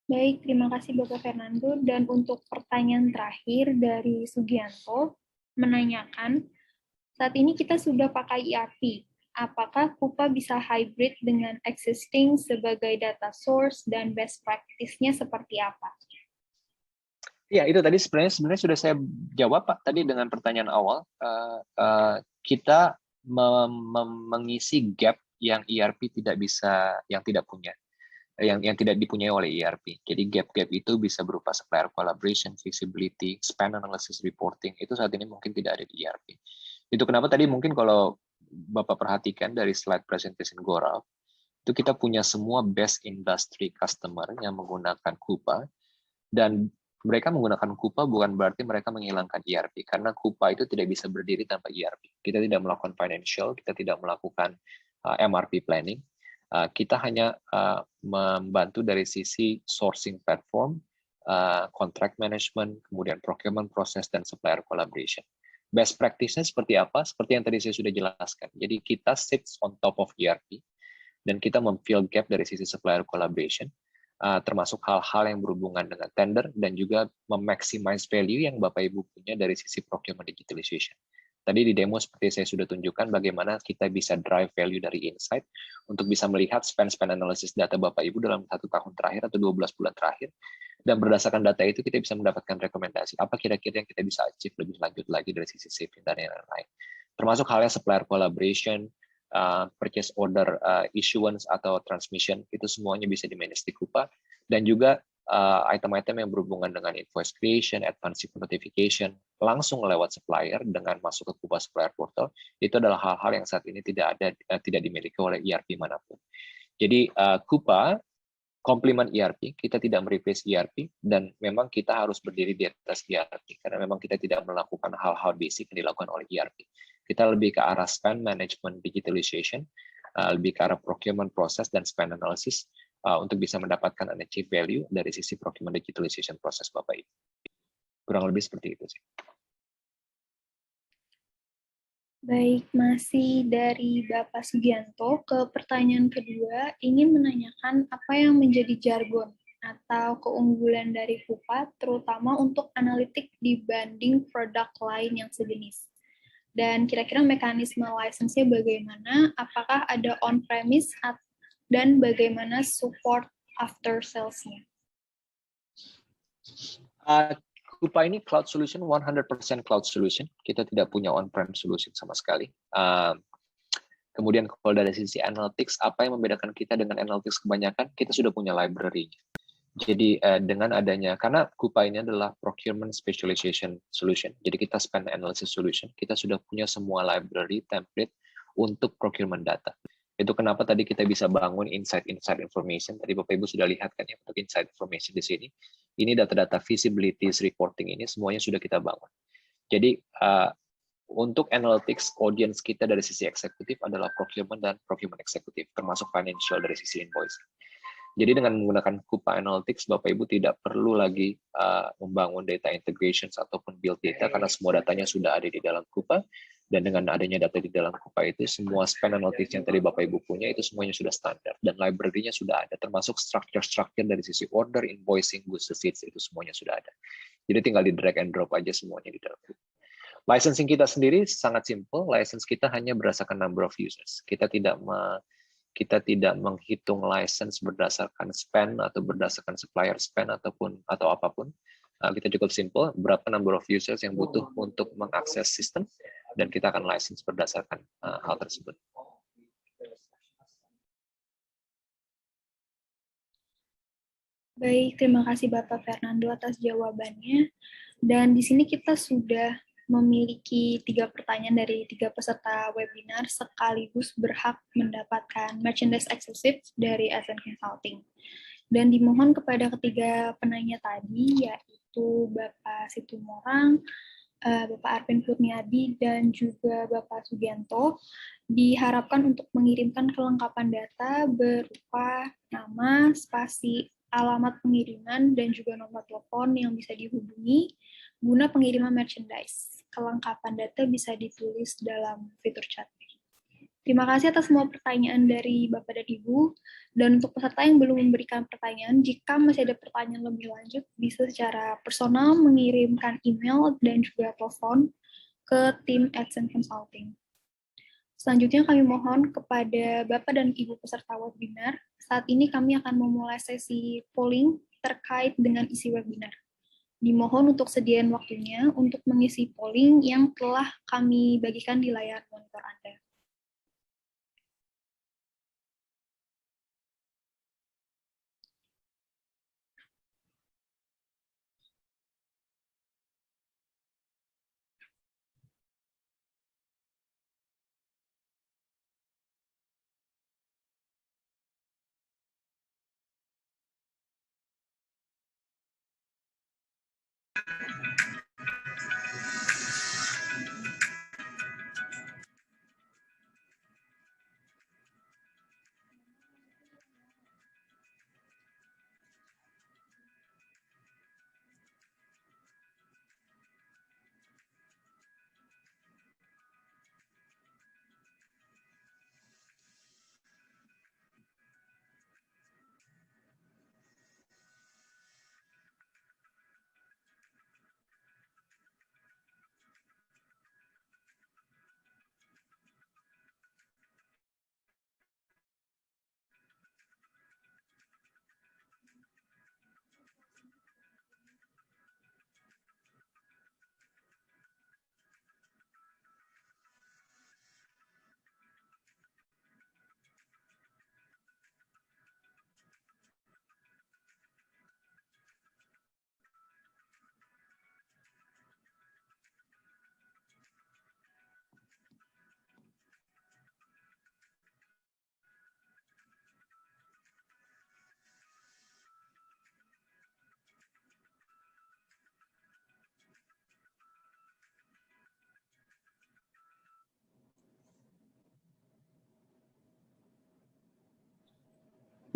Baik, terima kasih Bapak Fernando. Dan untuk pertanyaan terakhir dari Sugianto, menanyakan, saat ini kita sudah pakai ERP. Apakah Coupa bisa hybrid dengan existing sebagai data source dan best practice-nya seperti apa? Ya, itu tadi sebenarnya sudah saya jawab Pak tadi dengan pertanyaan awal. Kita mengisi gap yang ERP tidak bisa, yang tidak punya. Yang tidak dipunyai oleh ERP. Jadi gap-gap itu bisa berupa supplier collaboration, visibility, spend analysis reporting, itu saat ini mungkin tidak ada di ERP. Itu kenapa tadi mungkin kalau Bapak perhatikan dari slide presentation Gaurav, itu kita punya semua best industry customer yang menggunakan Coupa, dan mereka menggunakan Coupa bukan berarti mereka menghilangkan ERP, karena Coupa itu tidak bisa berdiri tanpa ERP. Kita tidak melakukan financial, kita tidak melakukan MRP planning, kita hanya membantu dari sisi sourcing platform, contract management, kemudian procurement process, dan supplier collaboration. Best practice-nya seperti apa? Seperti yang tadi saya sudah jelaskan. Jadi kita sits on top of ERP, dan kita memfill gap dari sisi supplier collaboration, termasuk hal-hal yang berhubungan dengan tender, dan juga memaximize value yang Bapak Ibu punya dari sisi procurement digitalization. Tadi di demo seperti saya sudah tunjukkan bagaimana kita bisa drive value dari insight untuk bisa melihat spend analysis data Bapak Ibu dalam 1 tahun terakhir atau 12 bulan terakhir. Dan berdasarkan data itu kita bisa mendapatkan rekomendasi apa kira-kira yang kita bisa achieve lebih lanjut lagi dari sisi saving dan lain-lain. Termasuk halnya supplier collaboration, purchase order issuance atau transmission, itu semuanya bisa di-manage di Coupa. Dan juga item-item yang berhubungan dengan invoice creation, advance notification, langsung lewat supplier dengan masuk ke Coupa Supplier Portal, itu adalah hal-hal yang saat ini tidak dimiliki oleh ERP manapun. Jadi Coupa komplement ERP, kita tidak mereplace ERP, dan memang kita harus berdiri di atas ERP, karena memang kita tidak melakukan hal-hal basic yang dilakukan oleh ERP. Kita lebih ke arah spend management digitalization, lebih ke arah procurement process dan spend analysis, untuk bisa mendapatkan and achieve value dari sisi procurement digitalization proses Bapak Ibu. Kurang lebih seperti itu sih. Baik, masih dari Bapak Sugianto ke pertanyaan kedua, ingin menanyakan apa yang menjadi jargon atau keunggulan dari Coupa, terutama untuk analitik dibanding produk lain yang sejenis. Dan kira-kira mekanisme license-nya bagaimana, apakah ada on-premise dan bagaimana support after sales-nya? Coupa ini cloud solution, 100% cloud solution. Kita tidak punya on-prem solution sama sekali. Kemudian kalau dari sisi analytics, apa yang membedakan kita dengan analytics kebanyakan? Kita sudah punya library. Jadi dengan adanya, karena Coupa ini adalah procurement specialization solution, jadi kita spend analysis solution, kita sudah punya semua library template untuk procurement data. Itu kenapa tadi kita bisa bangun insight information. Tadi Bapak Ibu sudah lihat kan ya untuk insight information di sini. Ini data-data visibility reporting ini semuanya sudah kita bangun. Jadi untuk analytics, audience kita dari sisi eksekutif adalah procurement dan procurement eksekutif, termasuk financial dari sisi invoice. Jadi dengan menggunakan Coupa Analytics, Bapak Ibu tidak perlu lagi membangun data integrations ataupun build data, karena semua datanya sudah ada di dalam Coupa. Dan dengan adanya data di dalam Coupa itu, semua spend analytics yang tadi Bapak Ibu punya itu semuanya sudah standar. Dan library-nya sudah ada, termasuk structure dari sisi order, invoicing, goods receipts, itu semuanya sudah ada. Jadi tinggal di drag and drop aja semuanya di dalam Coupa. Licensing kita sendiri sangat simple, license kita hanya berdasarkan number of users. Kita tidak menghitung license berdasarkan spend atau berdasarkan supplier spend atau apapun. Kita cukup simple, berapa number of users yang butuh untuk mengakses sistem, dan kita akan license berdasarkan hal tersebut. Baik, terima kasih Bapak Fernando atas jawabannya. Dan di sini kita sudah memiliki 3 pertanyaan dari 3 peserta webinar sekaligus berhak mendapatkan merchandise eksklusif dari Ascent Consulting. Dan dimohon kepada ketiga penanya tadi, yaitu yaitu Bapak Situmorang, Bapak Arvin Kurniadi, dan juga Bapak Sugianto, diharapkan untuk mengirimkan kelengkapan data berupa nama, spasi, alamat pengiriman, dan juga nomor telepon yang bisa dihubungi guna pengiriman merchandise. Kelengkapan data bisa ditulis dalam fitur chat. Terima kasih atas semua pertanyaan dari Bapak dan Ibu. Dan untuk peserta yang belum memberikan pertanyaan, jika masih ada pertanyaan lebih lanjut, bisa secara personal mengirimkan email dan juga telepon ke tim Adsen Consulting. Selanjutnya kami mohon kepada Bapak dan Ibu peserta webinar, saat ini kami akan memulai sesi polling terkait dengan isi webinar. Dimohon untuk sediain waktunya untuk mengisi polling yang telah kami bagikan di layar monitor Anda.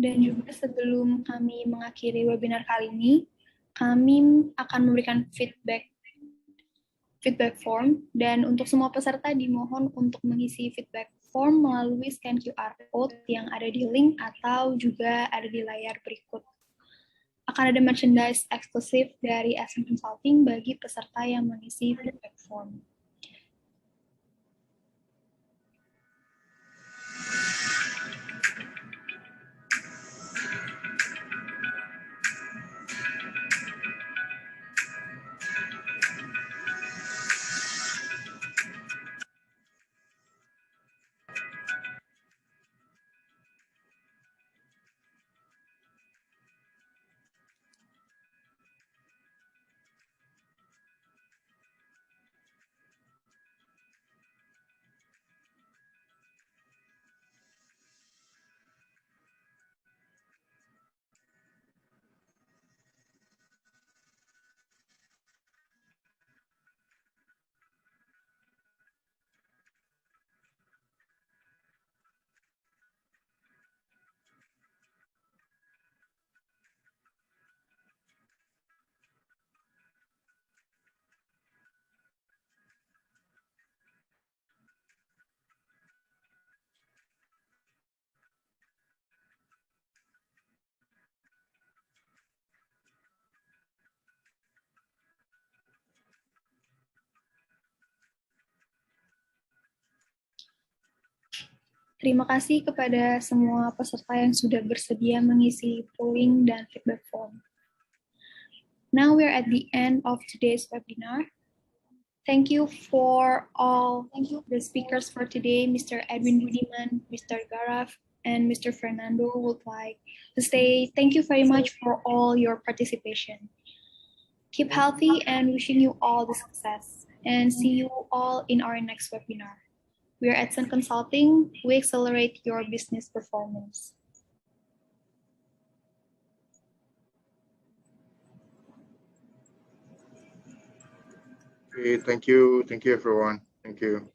Dan juga sebelum kami mengakhiri webinar kali ini, kami akan memberikan feedback form, dan untuk semua peserta dimohon untuk mengisi feedback form melalui scan QR code yang ada di link atau juga ada di layar berikut. Akan ada merchandise eksklusif dari Adsen Consulting bagi peserta yang mengisi feedback form. Terima kasih kepada semua peserta yang sudah bersedia mengisi polling dan feedback form. Now we're at the end of today's webinar. Thank you for all the speakers for today, Mr. Edwin Budiman, Mr. Garaf, and Mr. Fernando would like to say thank you very much for all your participation. Keep healthy and wishing you all the success, and see you all in our next webinar. We are Adsen Consulting. We accelerate your business performance. Okay, thank you everyone. Thank you.